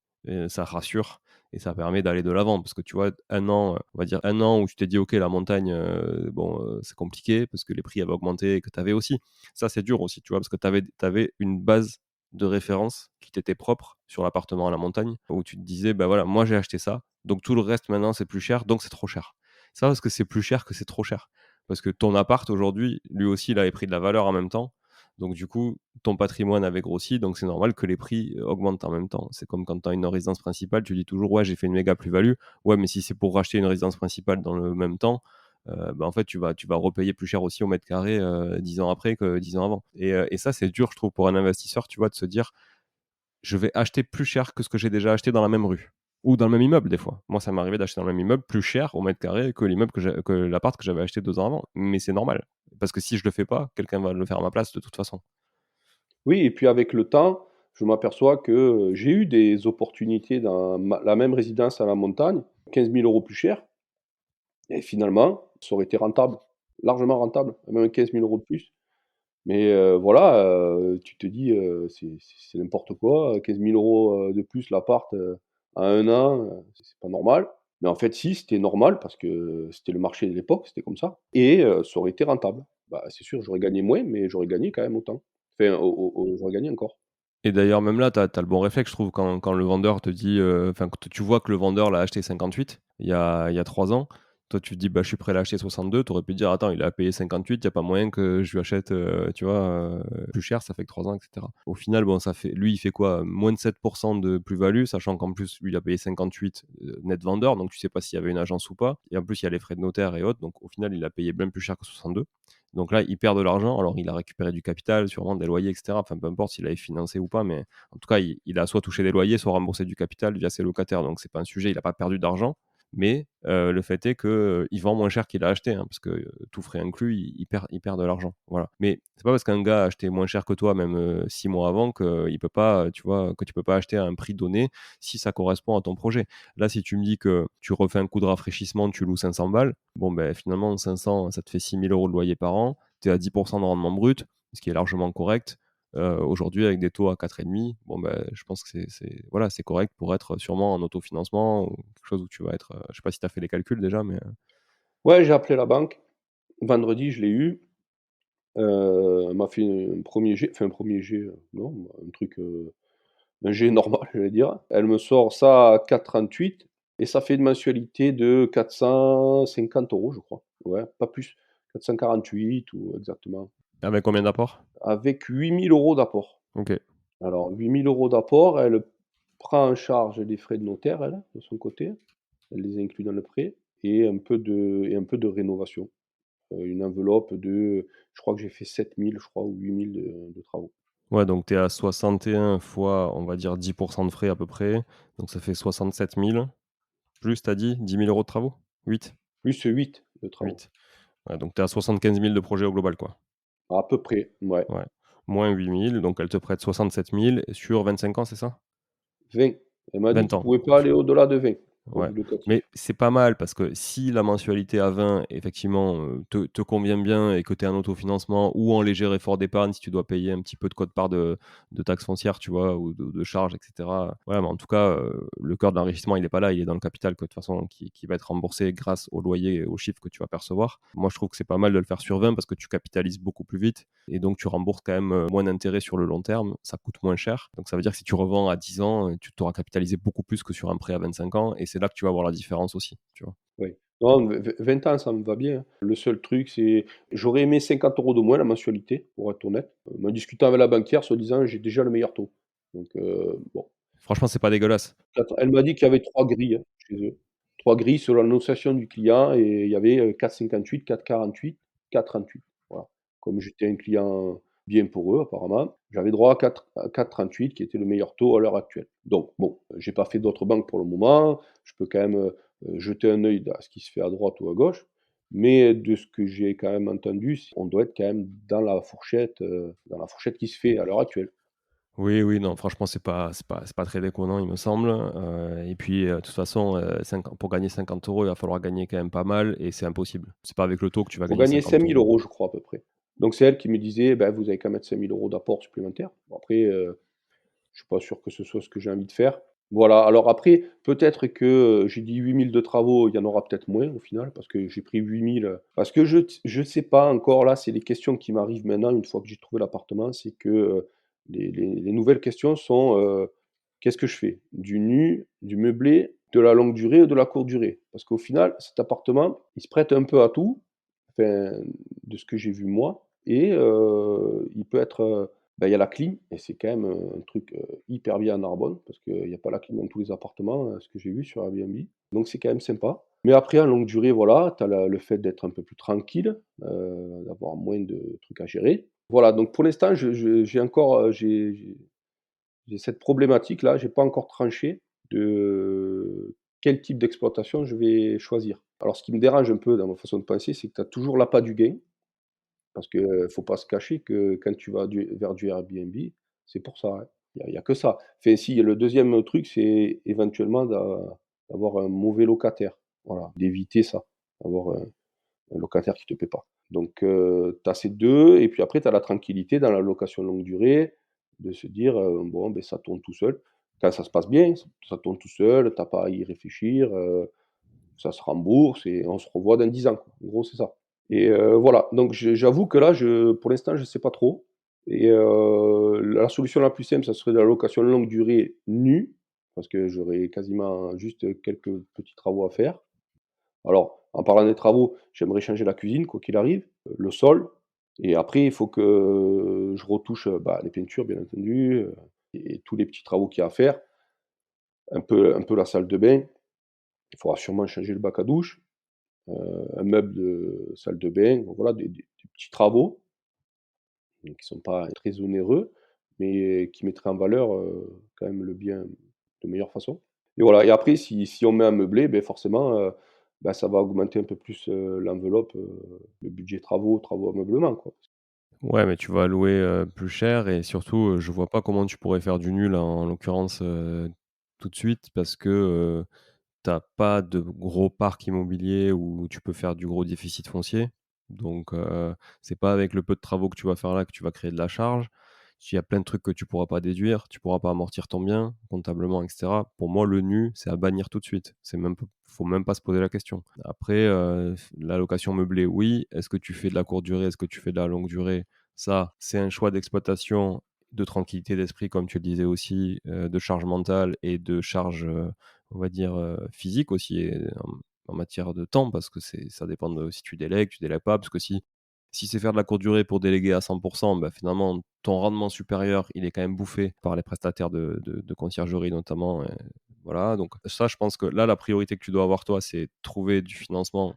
ça rassure et ça permet d'aller de l'avant. Parce que tu vois, un an, on va dire un an où tu t'es dit: «OK, la montagne, bon, c'est compliqué» parce que les prix avaient augmenté et que tu avais aussi ça, c'est dur aussi, tu vois? Parce que tu avais une base de référence qui t'était propre sur l'appartement à la montagne, où tu te disais: «Bah, voilà, moi j'ai acheté ça, donc tout le reste maintenant c'est plus cher, donc c'est trop cher». C'est pas parce que c'est plus cher que c'est trop cher. Parce que ton appart aujourd'hui, lui aussi, il avait pris de la valeur en même temps. Donc du coup, ton patrimoine avait grossi, donc c'est normal que les prix augmentent en même temps. C'est comme quand tu as une résidence principale, tu dis toujours: «Ouais, j'ai fait une méga plus-value». Ouais, mais si c'est pour racheter une résidence principale dans le même temps, bah, en fait, tu vas repayer plus cher aussi au mètre carré, 10 ans après que 10 ans avant et ça, c'est dur, je trouve, pour un investisseur, tu vois, de se dire: «Je vais acheter plus cher que ce que j'ai déjà acheté dans la même rue». Ou dans le même immeuble des fois. Moi, ça m'est arrivé d'acheter dans le même immeuble plus cher au mètre carré que l'immeuble que l'appart que j'avais acheté 2 ans avant. Mais c'est normal, parce que si je le fais pas, quelqu'un va le faire à ma place de toute façon. Oui et puis avec le temps, je m'aperçois que, j'ai eu des opportunités dans la même résidence à la montagne, 15 000 € plus cher et finalement, ça aurait été rentable, largement rentable, même 15 000 € de plus. Mais voilà, tu te dis, c'est n'importe quoi, 15 000 € de plus l'appart, en 1 an, c'est pas normal. Mais en fait si, c'était normal parce que c'était le marché de l'époque, c'était comme ça et ça aurait été rentable. Bah, c'est sûr, j'aurais gagné moins, mais j'aurais gagné quand même autant. Enfin, j'aurais gagné encore. Et d'ailleurs, même là, tu as le bon réflexe, je trouve, quand le vendeur te dit, enfin, que tu vois que le vendeur l'a acheté 58 il y a 3 ans. Toi, tu te dis: «Bah, je suis prêt à l'acheter 62». Tu aurais pu dire: «Attends, il a payé 58, il y a pas moyen que je lui achète, tu vois, plus cher, ça fait que 3 ans» et cetera. Au final, bon, ça fait lui, il fait quoi? Moins de 7 de plus-value, sachant qu'en plus, lui, il a payé 58, net vendeur, donc tu sais pas s'il y avait une agence ou pas et en plus, il y a les frais de notaire et autres, donc au final, il a payé bien plus cher que 62. Donc là, il perd de l'argent. Alors, il a récupéré du capital, sûrement des loyers, et cetera. Enfin, peu importe s'il avait financé ou pas, mais en tout cas, il a soit touché des loyers, soit remboursé du capital via ses locataires. Donc, c'est pas un sujet. Il a pas perdu d'argent. Mais le fait est que il vend moins cher qu'il a acheté, hein, parce que tout frais inclus, il perd de l'argent. Voilà. Mais c'est pas parce qu'un gars a acheté moins cher que toi, même 6 mois avant, qu'il peut pas, tu vois, que tu peux pas acheter à un prix donné si ça correspond à ton projet. Là, si tu me dis que tu refais un coup de rafraîchissement, tu loues 500 balles, bon, ben, finalement, 500, ça te fait 6 000 € de loyer par an. Tu es à 10% de rendement brut, ce qui est largement correct. Aujourd'hui, avec des taux à 4,5, bon, ben, je pense que voilà, c'est correct pour être sûrement en autofinancement ou quelque chose où tu vas être. Je sais pas si tu as fait les calculs déjà, mais. Ouais, j'ai appelé la banque. Vendredi, je l'ai eu. Elle m'a fait un 1er jet, enfin un 1er jet, non, un truc, un jet normal, j'allais dire. Elle me sort ça à 4,38 et ça fait une mensualité de 450 € je crois. Ouais, pas plus. 448 ou exactement. Avec combien d'apport? Avec 8 000 € d'apport. OK. Alors 8 000 € d'apport, elle prend en charge les frais de notaire, elle, de son côté. Elle les inclut dans le prêt et un peu de rénovation. Une enveloppe de je crois que j'ai fait 7 000 je crois ou 8 000 de travaux. Ouais, donc tu es à 61 fois, on va dire 10% de frais à peu près. Donc ça fait 67 000. Plus, tu as dit 10 000 € de travaux? 8? Plus 8 de travaux. 8. Ouais, donc tu es à 75 000 de projet au global, quoi. À peu près, ouais. Ouais. Moins 8 000, donc elle te prête 67 000 sur 25 ans, c'est ça? 20. Elle m'a dit 20 qu'il ne ans. pouvait pas aller au-delà de 20 au Ouais, vu mais locatif. c'est pas mal parce que si la mensualité à 20 effectivement, te convient bien et que tu es en autofinancement ou en léger effort d'épargne, si tu dois payer un petit peu de quote-part de taxes foncières, tu vois? Ou de charges et cetera. Voilà, mais en tout cas, le cœur de l'enrichissement, il est pas là, il est dans le capital que de toute façon qui va être remboursé grâce au loyer et aux chiffres que tu vas percevoir. Moi, je trouve que c'est pas mal de le faire sur 20 parce que tu capitalises beaucoup plus vite et donc tu rembourses quand même, moins d'intérêts sur le long terme, ça coûte moins cher. Donc ça veut dire que si tu revends à 10 ans, tu t'auras capitalisé beaucoup plus que sur un prêt à 25 ans et c'est là que tu vas voir la différence aussi, tu vois? Oui. Non, 20 ans, ça me va bien. Le seul truc, c'est j'aurais aimé 50 € de moins la mensualité, pour être honnête. En discutant avec la banquière, soi-disant, j'ai déjà le meilleur taux. Donc bon. Franchement, c'est pas dégueulasse. Elle m'a dit qu'il y avait 3 grilles, hein, chez eux. 3 grilles selon l'annonciation du client et il y avait, 4,58, 4,48, 4,38. Voilà. Comme j'étais un client bien pour eux apparemment, j'avais droit à 4,38 qui était le meilleur taux à l'heure actuelle. Donc bon, j'ai pas fait d'autres banques pour le moment. Je peux quand même, jeter un œil à ce qui se fait à droite ou à gauche. Mais de ce que j'ai quand même entendu, on doit être quand même dans la fourchette qui se fait à l'heure actuelle. Oui, oui, non, franchement, c'est pas très déconnant, il me semble, et puis, de toute façon, 50 pour gagner 50 €, il va falloir gagner quand même pas mal et c'est impossible. C'est pas avec le taux que tu vas Faut gagner gagner 50 5 000 €. € je crois à peu près. Donc c'est elle qui me disait: «Bah, vous avez qu'à mettre 5 000 € d'apport supplémentaire». Bon après, je suis pas sûr que ce soit ce que j'ai envie de faire. Voilà, alors après, peut-être que, j'ai dit 8 000 de travaux, il y en aura peut-être moins au final parce que j'ai pris 8 000 parce que je sais pas encore là, c'est les questions qui m'arrivent maintenant une fois que j'ai trouvé l'appartement, c'est que, les nouvelles questions sont, qu'est-ce que je fais? Du nu, du meublé, de la longue durée ou de la courte durée? Parce qu'au final, cet appartement, il se prête un peu à tout, enfin, de ce que j'ai vu moi et il peut être, bah, il y a la clim et c'est quand même, un truc, hyper bien à Narbonne parce qu'il y a pas la clim dans tous les appartements, ce que j'ai vu sur Airbnb. Donc c'est quand même sympa. Mais après en longue durée, voilà, tu as le fait d'être un peu plus tranquille, d'avoir moins de trucs à gérer. Voilà, donc pour l'instant, j'ai encore, j'ai cette problématique-là, j'ai pas encore tranché. de quel type d'exploitation je vais choisir. Alors ce qui me dérange un peu dans ma façon de penser, c'est que tu as toujours l'appât du gain, parce que, faut pas se cacher que quand tu vas vers du Airbnb, c'est pour ça, hein. Il y a que ça. Enfin si, le deuxième truc, c'est éventuellement d'avoir un mauvais locataire. Voilà, d'éviter ça, avoir un locataire qui te paie pas. Donc tu as ces 2 et puis après tu as la tranquillité dans la location longue durée, de se dire, bon, beh, ça tourne tout seul. Quand ça se passe bien, ça tourne tout seul, tu as pas à y réfléchir, ça se rembourse et on se revoit dans 10 ans, quoi. En gros, c'est ça. Et voilà, donc j'avoue que là, pour l'instant, je sais pas trop et la solution la plus simple, ça serait de la location longue durée nue, parce que j'aurais quasiment juste quelques petits travaux à faire. Alors, en parlant des travaux, j'aimerais changer la cuisine, quoi qu'il arrive, le sol et après il faut que je retouche, bah, les peintures bien entendu, et tous les petits travaux qu'il y a à faire. Un peu la salle de bain, il faudra sûrement changer le bac à douche, un meuble de salle de bain, donc voilà des petits travaux, qui sont pas très onéreux, mais qui mettraient en valeur, quand même le bien de meilleure façon. Et voilà et après si on met un meublé, beh, forcément, bah, ça va augmenter un peu plus, l'enveloppe, le budget travaux ameublement, quoi. Ouais, mais tu vas louer, plus cher et surtout, je vois pas comment tu pourrais faire du nul en l'occurrence, tout de suite parce que, tu pas de gros parc immobilier où tu peux faire du gros déficit foncier. Donc, c'est pas avec le peu de travaux que tu vas faire là que tu vas créer de la charge. Il y a plein de trucs que tu pourras pas déduire, tu pourras pas amortir ton bien comptablement et cetera. Pour moi, le nu, c'est à bannir tout de suite. C'est même p faut même pas se poser la question. Après, la location meublée, oui. Est-ce que tu fais de la courte durée? Est-ce que tu fais de la longue durée? Ça, c'est un choix d'exploitation, de tranquillité d'esprit, comme tu le disais aussi, de charge mentale et de charge, on va dire, physique aussi et en matière de temps parce que ça dépend de si tu délègues pas. Parce que si c'est faire de la courte durée pour déléguer à 100, bah, finalement, ton rendement supérieur, il est quand même bouffé par les prestataires de conciergerie notamment, voilà. Donc ça, je pense que là, la priorité que tu dois avoir toi, c'est trouver du financement,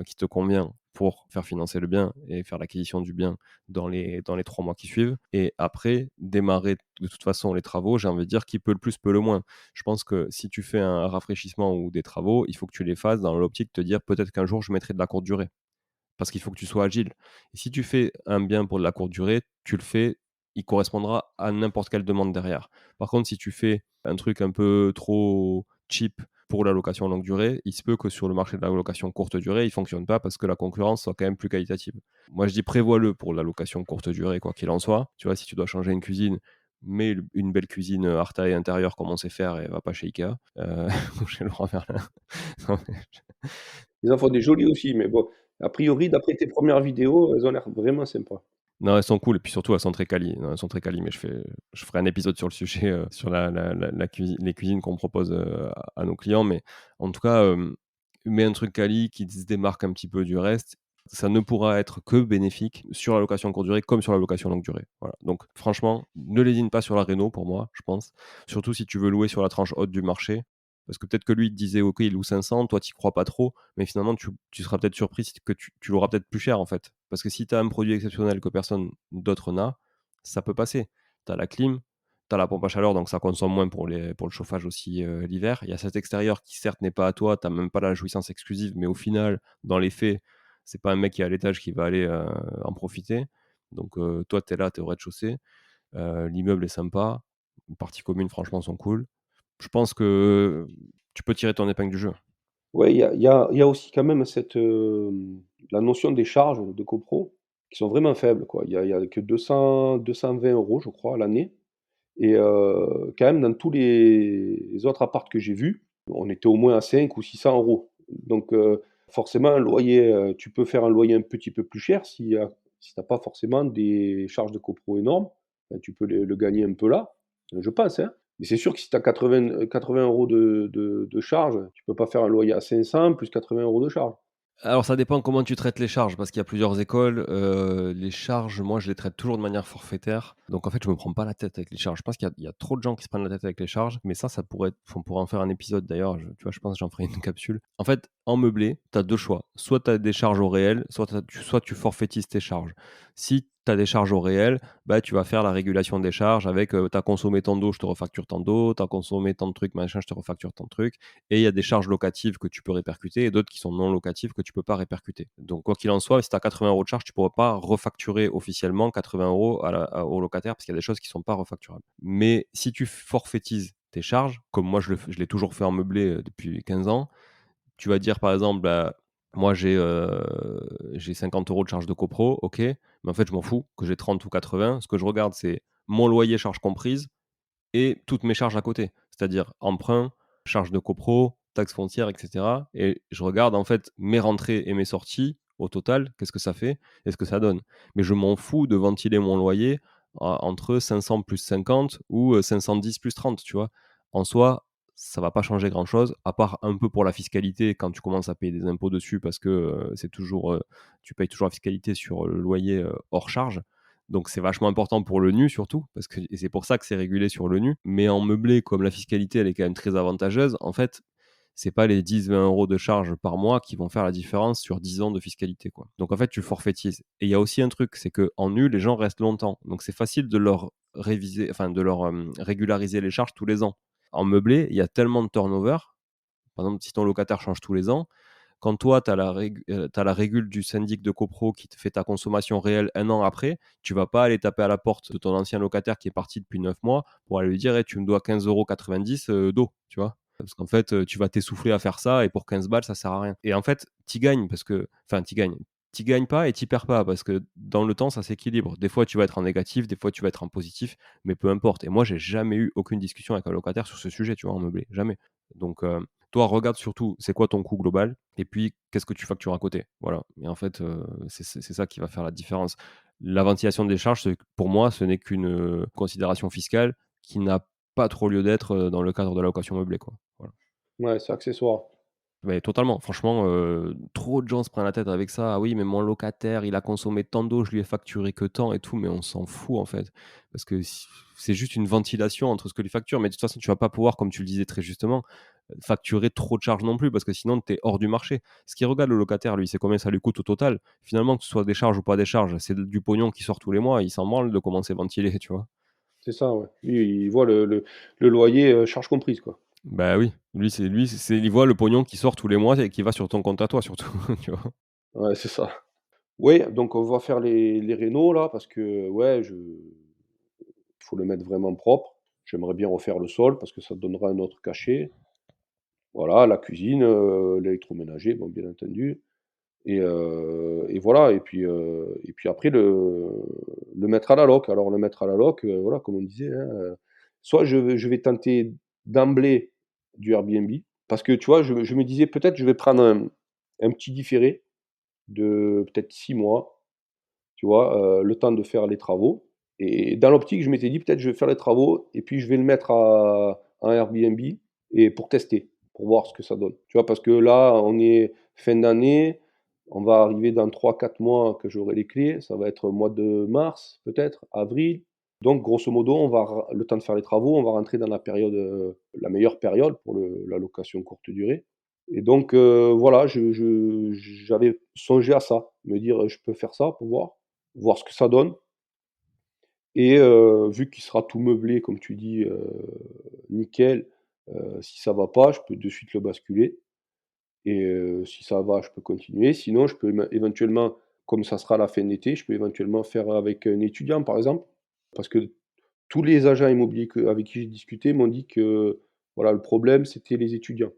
qui te convient pour faire financer le bien et faire l'acquisition du bien dans les 3 mois qui suivent et après démarrer de toute façon les travaux, j'ai envie de dire qui peut le plus peut le moins. Je pense que si tu fais un rafraîchissement ou des travaux, il faut que tu les fasses dans l'optique de te dire: «Peut-être qu'un jour je mettrai de la courte durée». Parce qu'il faut que tu sois agile. Et si tu fais un bien pour de la courte durée, tu le fais, il correspondra à n'importe quelle demande derrière. Par contre, si tu fais un truc un peu trop cheap pour la location longue durée, il se peut que sur le marché de la location courte durée, il ne fonctionne pas parce que la concurrence soit quand même plus qualitative. Moi, je dis prévois-le pour la location courte durée, quoi qu'il en soit. Tu vois, si tu dois changer une cuisine, mets une belle cuisine art taille intérieure comme on sait faire et va pas chez Ikea ou chez Leroy Merlin. Non, mais Ils en font des jolis aussi, mais bon, a priori, d'après tes premières vidéos, elles ont l'air vraiment sympas. Non, elles sont cool et puis surtout elles sont très quali. Non, elles sont très quali, mais je ferai un épisode sur le sujet, sur la les cuisines qu'on propose, à nos clients. Mais en tout cas, mets un truc quali qui se démarque un petit peu du reste. Ça ne pourra être que bénéfique sur la location courte durée comme sur la location longue durée. Voilà. Donc franchement, ne lésine pas sur la réno pour moi, je pense. Surtout si tu veux louer sur la tranche haute du marché. Parce que peut-être que lui, il te disait: «OK, il loue 500», toi tu y crois pas trop, mais finalement tu seras peut-être surpris que tu l'auras peut-être plus cher, en fait. Parce que si tu as un produit exceptionnel que personne d'autre n'a, ça peut passer. Tu as la clim, tu as la pompe à chaleur, donc ça consomme moins pour le chauffage aussi, l'hiver. Il y a cet extérieur qui certes n'est pas à toi, tu as même pas la jouissance exclusive, mais au final, dans les faits, c'est pas un mec qui est à l'étage qui va aller, en profiter. Donc toi, tu es là, tu es au rez-de-chaussée, l'immeuble est sympa, les parties communes franchement sont cool. Je pense que tu peux tirer ton épingle du jeu. Ouais, il y a aussi quand même la notion des charges de copro qui sont vraiment faibles, quoi. Il y a que 220 € je crois, à l'année et quand même dans tous les autres apparts que j'ai vus, on était au moins à 500 ou 600 €. Donc forcément un loyer, tu peux faire un loyer un petit peu plus cher si tu as pas forcément des charges de copro énormes. Tu peux le gagner un peu là, je pense, hein. Mais c'est sûr que si tu as 80 € de charges, tu peux pas faire un loyer à 500 plus 80 € de charges. Alors ça dépend comment tu traites les charges, parce qu'il y a plusieurs écoles. Les charges, moi, je les traite toujours de manière forfaitaire. Donc en fait, je me prends pas la tête avec les charges. Je pense qu'il y a trop de gens qui se prennent la tête avec les charges, mais ça pourrait être on pourrait en faire un épisode d'ailleurs, tu vois? Je pense que j'en ferai une capsule. En fait, en meublé, tu as 2 choix. Soit tu as des charges au réel, soit tu forfaitises tes charges. Si tu as des charges au réel, bah, tu vas faire la régulation des charges avec, tu as consommé tant d'eau, je te refacture tant d'eau, tu as consommé tant de trucs, machin, je te refacture tant de trucs et il y a des charges locatives que tu peux répercuter et d'autres qui sont non locatives que tu peux pas répercuter. Donc quoi qu'il en soit, si tu as 80 € de charges, tu pourras pas refacturer officiellement 80 € au locataire parce qu'il y a des choses qui sont pas refacturables. Mais si tu forfaitises tes charges, comme moi je l'ai toujours fait en meublé, depuis 15 ans, tu vas dire par exemple, bah, moi j'ai 50 € de charges de copro, OK, mais en fait je m'en fous que j'ai 30 ou 80. Ce que je regarde, c'est mon loyer, charges comprises et toutes mes charges à côté. C'est-à-dire emprunt, charges de copro, taxes foncières et cetera et je regarde en fait mes rentrées et mes sorties au total, qu'est-ce que ça fait et ce que ça donne. Mais je m'en fous de ventiler mon loyer entre 500 plus 50 ou 510 plus 30, tu vois? En soi, ça va pas changer grand-chose, à part un peu pour la fiscalité quand tu commences à payer des impôts dessus parce que, c'est toujours, tu payes toujours la fiscalité sur le loyer, hors charge. Donc c'est vachement important pour le nu surtout, parce que et c'est pour ça que c'est régulé sur le nu. Mais en meublé, comme la fiscalité, elle est quand même très avantageuse, en fait, c'est pas les 10-20 € de charges par mois qui vont faire la différence sur 10 ans de fiscalité, quoi. Donc en fait, tu forfaitises. Et il y a aussi un truc, c'est qu'en nu, les gens restent longtemps. Donc c'est facile de leur réviser, enfin de leur régulariser les charges tous les ans. En meublé, il y a tellement de turnover. Par exemple, si ton locataire change tous les ans, quand toi, tu as la régule du syndic de copro qui te fait ta consommation réelle un an après, tu vas pas aller taper à la porte de ton ancien locataire qui est parti depuis 9 mois pour aller lui dire: «Eh, tu me dois 15,90 €, d'eau», tu vois? Parce qu'en fait, tu vas t'essouffler à faire ça et pour 15 balles, ça sert à rien. Et en fait, tu gagnes parce que enfin, tu gagnes. Tu gagnes pas et tu perds pas parce que dans le temps, ça s'équilibre. Des fois, tu vas être en négatif, des fois, tu vas être en positif, mais peu importe. Et moi, j'ai jamais eu aucune discussion avec un locataire sur ce sujet, tu vois, en meublé, jamais. Donc, toi, regarde surtout, c'est quoi ton coût global et puis qu'est-ce que tu factures à côté? Voilà. Et en fait, c'est ça qui va faire la différence. La ventilation des charges, pour moi, ce n'est qu'une, considération fiscale qui n'a pas trop lieu d'être, dans le cadre de la location meublée, quoi. Voilà. Ouais, c'est accessoire. Mais totalement, franchement, trop de gens se prennent la tête avec ça. «Ah oui, mais mon locataire, il a consommé tant d'eau, je lui ai facturé que tant et tout», mais on s'en fout, en fait. Parce que c'est juste une ventilation entre ce que lui facture, mais de toute façon, tu vas pas pouvoir, comme tu le disais très justement, facturer trop de charges non plus parce que sinon tu es hors du marché. Ce qui regarde le locataire, lui, c'est combien ça lui coûte au total. Finalement, que ce soit des charges ou pas des charges, c'est du pognon qui sort tous les mois, il s'en branle de comment c'est ventilé, tu vois? C'est ça, ouais. Lui, il voit le loyer, charges comprises, quoi. Bah oui, lui, il voit le pognon qui sort tous les mois et qui va sur ton compte à toi surtout, tu vois? Ouais, c'est ça. Oui, donc on va faire les rénaux là parce que, ouais, je il faut le mettre vraiment propre. J'aimerais bien refaire le sol parce que ça donnera un autre cachet. Voilà, la cuisine, l'électroménager, bon, bien entendu et voilà et puis après le mettre à la loc. Alors le mettre à la loc, voilà, comme on disait, hein, soit je vais tenter d'emblée du Airbnb parce que, tu vois, je me disais: «Peut-être je vais prendre un petit différé de peut-être 6 mois». Tu vois? Le temps de faire les travaux et dans l'optique, je m'étais dit: «Peut-être je vais faire les travaux et puis je vais le mettre à en Airbnb et pour tester, pour voir ce que ça donne». Tu vois? Parce que là, on est fin d'année, on va arriver dans 3-4 mois que j'aurai les clés, ça va être au mois de mars, peut-être, avril. Donc grosso modo, on va ra le temps de faire les travaux, on va rentrer dans la période, la meilleure période pour la location courte durée et donc voilà, j'avais songé à ça, me dire: «Je peux faire ça pour voir ce que ça donne et vu qu'il sera tout meublé comme tu dis, nickel, si ça va pas, je peux de suite le basculer et si ça va, je peux continuer. Sinon, je peux éventuellement, comme ça sera la fin de l'été, je peux éventuellement faire avec un étudiant, par exemple. Parce que tous les agents immobiliers avec qui j'ai discuté m'ont dit que, voilà, le problème, c'était les étudiants.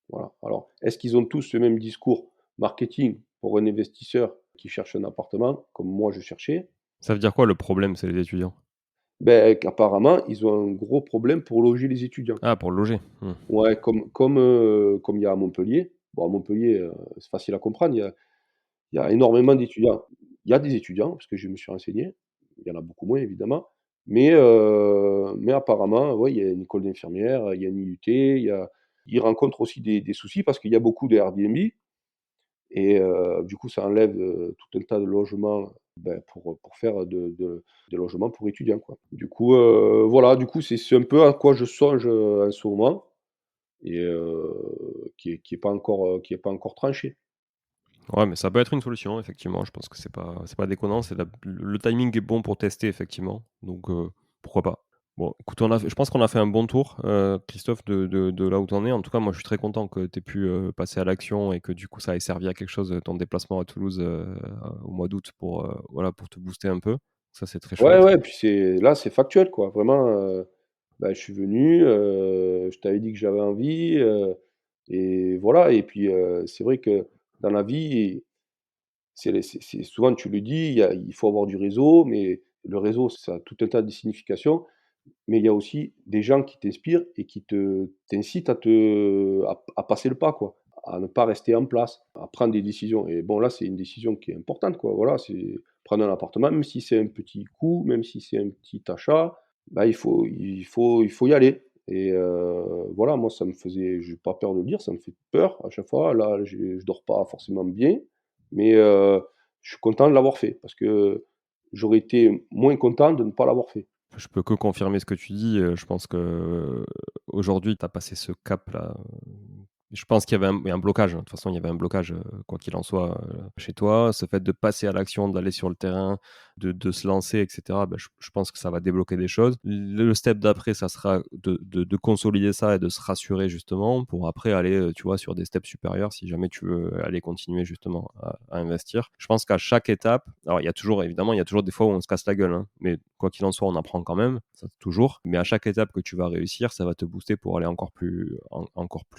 Voilà. Alors, est-ce qu'ils ont tous le même discours marketing pour un investisseur qui cherche un appartement, comme moi je cherchais? Ça veut dire quoi le problème, c'est les étudiants? Ben qu'apparemment, ils ont un gros problème pour loger les étudiants. Ah, pour le loger? Mmh. Ouais, comme il y a à Montpellier. Bon, à Montpellier, c'est facile à comprendre, il y a énormément d'étudiants. Il y a des étudiants, parce que je me suis renseigné, il y en a beaucoup moins évidemment, mais apparemment, ouais, il y a une école d'infirmière, il y a une IUT, ils rencontrent aussi des soucis parce qu'il y a beaucoup de Airbnb et du coup, ça enlève, tout un tas de logements, ben, pour faire des logements pour étudiants, quoi. Du coup, voilà, du coup, c'est un peu à quoi je songe, en ce moment et qui est pas encore tranché. Ouais, mais ça peut être une solution effectivement. Je pense que c'est pas déconnant, c'est le timing est bon pour tester effectivement, donc pourquoi pas. Bon, écoute, je pense qu'on a fait un bon tour, Christophe, de là où tu en es. En tout cas, moi, je suis très content que tu aies pu, passer à l'action et que du coup, ça ait servi à quelque chose, ton déplacement à Toulouse, au mois d'août pour, voilà, pour te booster un peu. Ça, c'est très Ouais, chouette. ouais, puis c'est factuel, quoi. Vraiment, bah, je suis venu, je t'avais dit que j'avais envie, et voilà et puis, c'est vrai que dans la vie, c'est souvent tu le dis, il faut avoir du réseau, mais le réseau, ça a tout un tas de significations. Mais il y a aussi des gens qui t'inspirent et qui t'incitent à passer le pas, quoi, à ne pas rester en place, à prendre des décisions et bon, là, c'est une décision qui est importante, quoi, voilà, c'est prendre un appartement, même si c'est un petit coût, même si c'est un petit achat, bah, il faut y aller et voilà, moi, ça me faisait j'ai pas peur de le dire, ça me fait peur à chaque fois. Là, je dors pas forcément bien, mais je suis content de l'avoir fait parce que j'aurais été moins content de ne pas l'avoir fait. Je peux que confirmer ce que tu dis, je pense que, aujourd'hui, tu as passé ce cap-là, je pense qu'il y avait un blocage, hein. De toute façon, il y avait un blocage, quoi qu'il en soit, chez toi. Ce fait de passer à l'action, d'aller sur le terrain, de se lancer et cetera, bah, je pense que ça va débloquer des choses. Le step d'après, ça sera de consolider ça et de se rassurer justement pour après aller, tu vois, sur des steps supérieurs si jamais tu veux aller continuer justement à investir. Je pense qu'à chaque étape, alors il y a toujours évidemment, il y a toujours des fois où on se casse la gueule, hein, mais quoi qu'il en soit, on apprend quand même, ça toujours. Mais à chaque étape que tu vas réussir, ça va te booster pour aller encore plus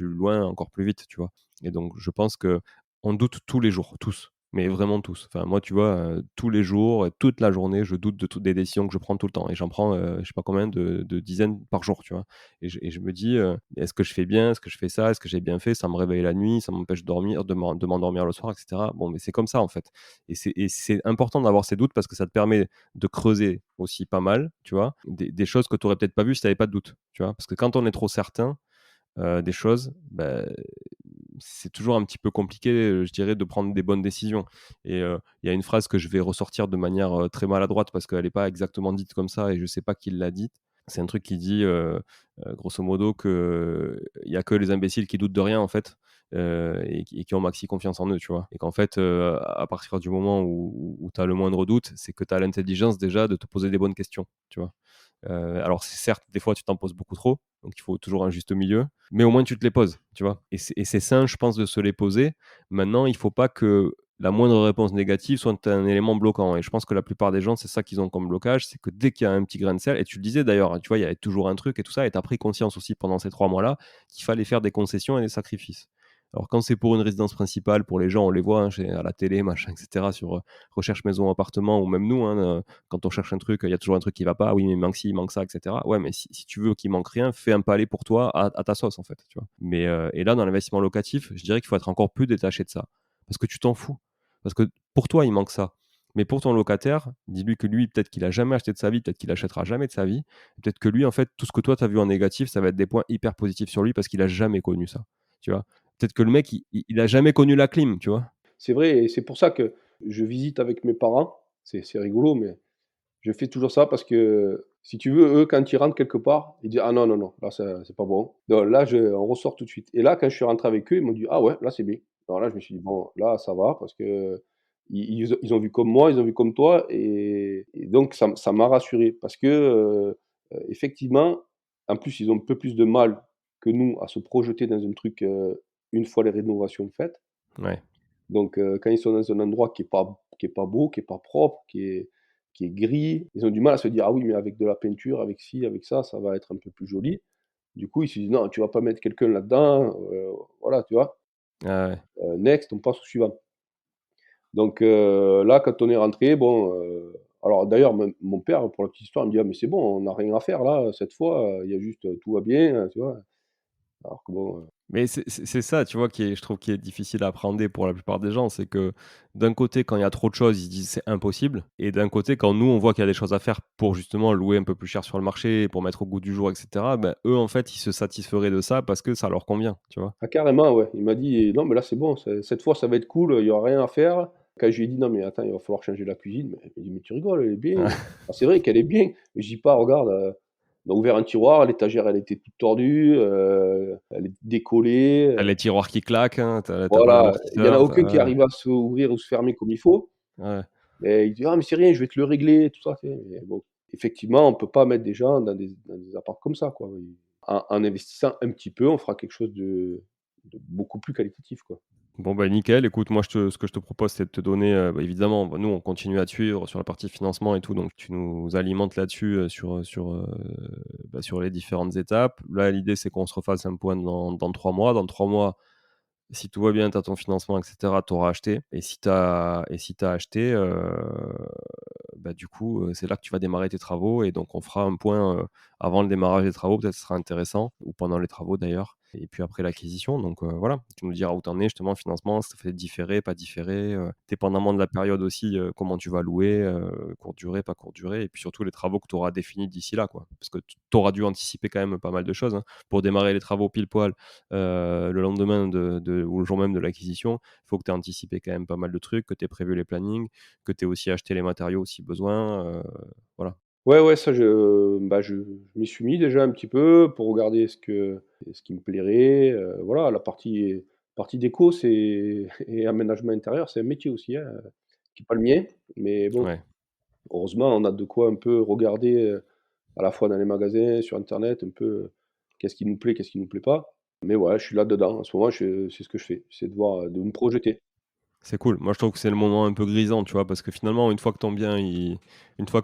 loin, encore plus vite, tu vois? Et donc je pense que on doute tous les jours, tous, mais vraiment tous. Enfin moi, tu vois, tous les jours et toute la journée, je doute de toutes des décisions que je prends tout le temps et j'en prends, je sais pas combien de dizaines par jour, tu vois? Et je me dis, «Est-ce que je fais bien? Est-ce que je fais ça? Est-ce que j'ai bien fait?» Ça me réveille la nuit, ça m'empêche de dormir, de m'endormir le soir et cetera. Bon, mais c'est comme ça, en fait, et c'est important d'avoir ces doutes parce que ça te permet de creuser aussi pas mal, tu vois? Des choses que tu aurais peut-être pas vues si tu avais pas de doute, tu vois? Parce que quand on est trop certain, des choses, bah, c'est toujours un petit peu compliqué, je dirais, de prendre des bonnes décisions. Et il y a une phrase que je vais ressortir de manière, très maladroite parce qu'elle est pas exactement dite comme ça et je sais pas qui l'a dite. C'est un truc qui dit, grosso modo que il y a que les imbéciles qui doutent de rien, en fait, et qui ont maxi confiance en eux, tu vois? Et qu'en fait, à partir du moment où tu as le moindre doute, c'est que tu as l'intelligence déjà de te poser des bonnes questions, tu vois? Alors c'est certes, des fois, tu t'en poses beaucoup trop, donc il faut toujours un juste milieu, mais au moins tu te les poses, tu vois? Et c'est sain, je pense, de se les poser. Maintenant, il faut pas que la moindre réponse négative soit un élément bloquant et je pense que la plupart des gens, c'est ça qu'ils ont comme blocage, c'est que dès qu'il y a un petit grain de sel et tu le disais d'ailleurs, hein, tu vois, il y avait toujours un truc et tout ça et tu as pris conscience aussi pendant ces 3 mois-là qu'il fallait faire des concessions et des sacrifices. Alors quand c'est pour une résidence principale, pour les gens, on les voit, hein, à la télé, machin et cetera, sur, recherche maison, appartement ou même nous, hein, quand on cherche un truc, il y a toujours un truc qui va pas. Oui, mais il manque ci, il manque ça, et cetera. Ouais, mais si tu veux qu'il manque rien, fais un palais pour toi à ta sauce, en fait, tu vois? Mais et là, dans l'investissement locatif, je dirais qu'il faut être encore plus détaché de ça. Parce que tu t'en fous. Parce que pour toi, il manque ça. Mais pour ton locataire, dis-lui que lui, peut-être qu'il a jamais acheté de sa vie, peut-être qu'il achètera jamais de sa vie. Peut-être que lui, en fait, tout ce que toi, tu as vu en négatif, ça va être des points hyper positifs sur lui parce qu'il a jamais connu ça, tu vois? Peut-être que le mec, il a jamais connu la clim, tu vois? C'est vrai et c'est pour ça que je visite avec mes parents. C'est rigolo, mais je fais toujours ça parce que, si tu veux, eux, quand ils rentrent quelque part, ils disent: «Ah non, non, non, là, ça c'est pas bon». Non, là, on ressort tout de suite et là, quand je suis rentré avec eux, ils m'ont dit: «Ah ouais, là, c'est bien». Alors là, je me suis dit: «Bon, là, ça va» parce que ils ont vu comme moi, ils ont vu comme toi et donc ça m'a rassuré parce que, effectivement, en plus, ils ont un peu plus de mal que nous à se projeter dans un truc, une fois les rénovations faites. Ouais. Donc quand ils sont dans un endroit qui est pas beau, qui est pas propre, qui est gris, ils ont du mal à se dire: «Ah oui, mais avec de la peinture, avec ci, avec ça va être un peu plus joli». Du coup, ils se disent: «Non, tu vas pas mettre quelqu'un là-dedans», voilà, tu vois? Ah ouais. Next, on passe au suivant. Donc là, quand on est rentré, bon, alors d'ailleurs, même mon père, pour la petite histoire, il me dit: «Ah mais c'est bon, on n'a rien à faire là, cette fois, il y a juste, tout va bien», tu vois? Alors que bon, Mais c'est ça, tu vois, je trouve qui est difficile à appréhender pour la plupart des gens. C'est que d'un côté, quand il y a trop de choses, ils disent c'est impossible. Et d'un côté, quand nous, on voit qu'il y a des choses à faire pour justement louer un peu plus cher sur le marché, pour mettre au goût du jour, et cetera, ben, eux, en fait, ils se satisferaient de ça parce que ça leur convient, tu vois. ah carrément, ouais. Il m'a dit: «Non, mais là, c'est bon, cette fois, ça va être cool, il y aura rien à faire». Quand je lui ai dit: «Non, mais attends, il va falloir changer la cuisine», mais il m'a dit: «Mais tu rigoles, elle est bien». Ah, c'est vrai qu'elle est bien, mais je dis pas: «Regarde, On a ouvert un tiroir, l'étagère, elle était toute tordue, elle est décollée, Tu les tiroirs qui claquent, hein, tu as pas voilà, il y en a d'amortisseur, tu aucun qui ouais, arrive à s'ouvrir ou se fermer comme il faut. ouais. Et il dit: «Ah mais c'est rien, je vais te le régler», tout ça, tu sais? Mais bon, effectivement, on peut pas mettre des gens dans des apparts comme ça, quoi. En investissant un petit peu, on fera quelque chose de beaucoup plus qualitatif, quoi. Bon, bah, nickel. Écoute, moi, ce que je te propose, c'est de te donner, bah, évidemment, bah, nous, on continue à te suivre sur la partie financement et tout, donc tu nous alimentes là-dessus, bah, sur les différentes étapes. Là, l'idée, c'est qu'on se refasse un point dans 3 mois. Dans 3 mois, si tout va bien, tu as ton financement et cetera, tu auras acheté et si tu as acheté, bah, du coup, c'est là que tu vas démarrer tes travaux et donc on fera un point, avant le démarrage des travaux, peut-être ce sera intéressant ou pendant les travaux d'ailleurs et puis après l'acquisition donc voilà, tu nous diras où tu en es justement, financement, si ça fait différé, pas différé, dépendamment de la période aussi, comment tu vas louer, courte durée, pas courte durée et puis surtout les travaux que tu auras définis d'ici là, quoi. Parce que tu auras dû anticiper quand même pas mal de choses, hein. Pour démarrer les travaux pile poil, le lendemain de ou le jour même de l'acquisition, il faut que tu aies anticipé quand même pas mal de trucs, que tu aies prévu les plannings, que tu aies aussi acheté les matériaux si besoin, voilà. Ouais, ouais, ça je m'y suis mis déjà un petit peu pour regarder ce qui me plairait, voilà, la partie déco, c'est et aménagement intérieur, c'est un métier aussi, hein, qui est pas le mien, mais bon, Ouais, heureusement, on a de quoi un peu regarder, à la fois dans les magasins, sur internet, un peu, qu'est-ce qui nous plaît, qu'est-ce qui nous plaît pas. Mais ouais, je suis là-dedans. En ce moment, c'est ce que je fais. J'essaie de voir, de me projeter. c'est cool. Moi, je trouve que c'est le moment un peu grisant, tu vois? Parce que finalement, une fois que ton bien, il sera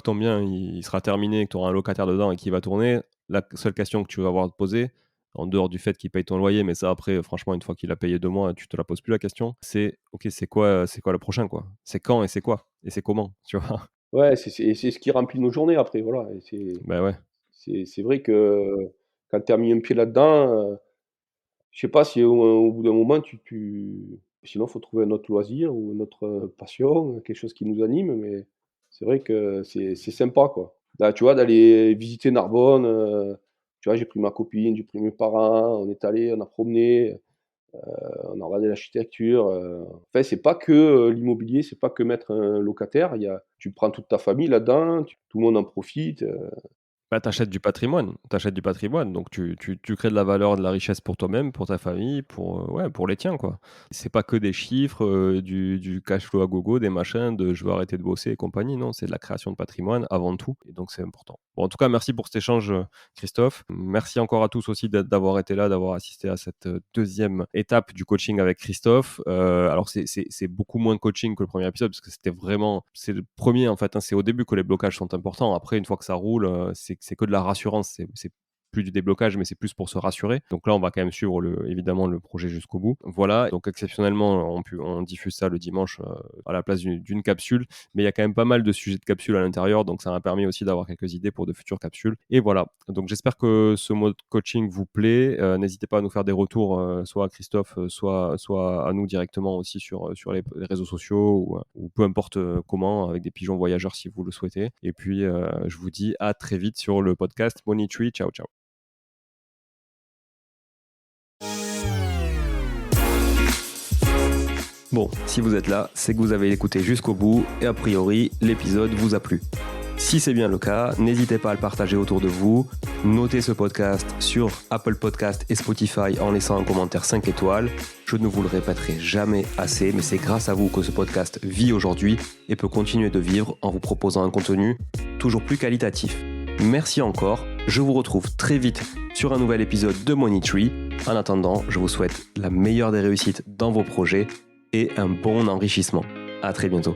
terminé, que tu auras un locataire dedans et qu'il va tourner, la seule question que tu vas avoir à te poser, en dehors du fait qu'il paye ton loyer, mais ça après, franchement, une fois qu'il a payé 2 mois, tu te la poses plus la question, c'est: «OK, c'est quoi le prochain, quoi? C'est quand et c'est quoi? Et c'est comment?» Tu vois? Ouais, c'est ce qui remplit nos journées après, voilà et Bah, ouais. c'est vrai que quand tu as mis un pied là-dedans, je sais pas si au bout d'un moment sinon faut trouver un autre loisir ou une autre, passion, quelque chose qui nous anime, mais c'est vrai que c'est sympa, quoi. Là, tu vois, d'aller visiter Narbonne, tu vois, j'ai pris ma copine, j'ai pris mes parents, on est allés, on a promené, on a regardé l'architecture, enfin, c'est pas que, l'immobilier, c'est pas que mettre un locataire, tu prends toute ta famille là-dedans, tout le monde en profite, Bah, tu du patrimoine, donc tu crées de la valeur, de la richesse pour toi-même, pour ta famille, pour, ouais, pour les tiens, quoi. C'est pas que des chiffres, du cash flow à gogo, des machins, de «je veux arrêter de bosser» et compagnie. Non, c'est de la création de patrimoine avant tout et donc c'est important. Bon, en tout cas, merci pour cet échange, Christophe. Merci encore à tous aussi d'avoir été là, d'avoir assisté à cette, 2e étape du coaching avec Christophe. Alors c'est beaucoup moins coaching que le premier épisode parce que c'est le premier en fait, hein, c'est au début que les blocages sont importants. Après, une fois que ça roule, c'est que de la rassurance. C'est plus du déblocage, mais c'est plus pour se rassurer. Donc là, on va quand même suivre évidemment le projet jusqu'au bout. Voilà. Donc exceptionnellement, on diffuse ça le dimanche à la place d'une capsule, mais il y a quand même pas mal de sujets de capsule à l'intérieur, donc ça m'a permis aussi d'avoir quelques idées pour de futures capsules. Et voilà. Donc j'espère que ce mode coaching vous plaît. N'hésitez pas à nous faire des retours, soit à Christophe, soit à nous directement aussi sur les réseaux sociaux ou peu importe comment, avec des pigeons voyageurs si vous le souhaitez. Et puis, je vous dis à très vite sur le podcast Money Tree. Ciao, ciao. Bon, si vous êtes là, c'est que vous avez écouté jusqu'au bout et a priori, l'épisode vous a plu. Si c'est bien le cas, n'hésitez pas à le partager autour de vous. Notez ce podcast sur Apple Podcast et Spotify en laissant un commentaire 5 étoiles. Je ne vous le répéterai jamais assez, mais c'est grâce à vous que ce podcast vit aujourd'hui et peut continuer de vivre en vous proposant un contenu toujours plus qualitatif. Merci encore, je vous retrouve très vite sur un nouvel épisode de Money Tree. En attendant, je vous souhaite la meilleure des réussites dans vos projets et un bon enrichissement. À très bientôt.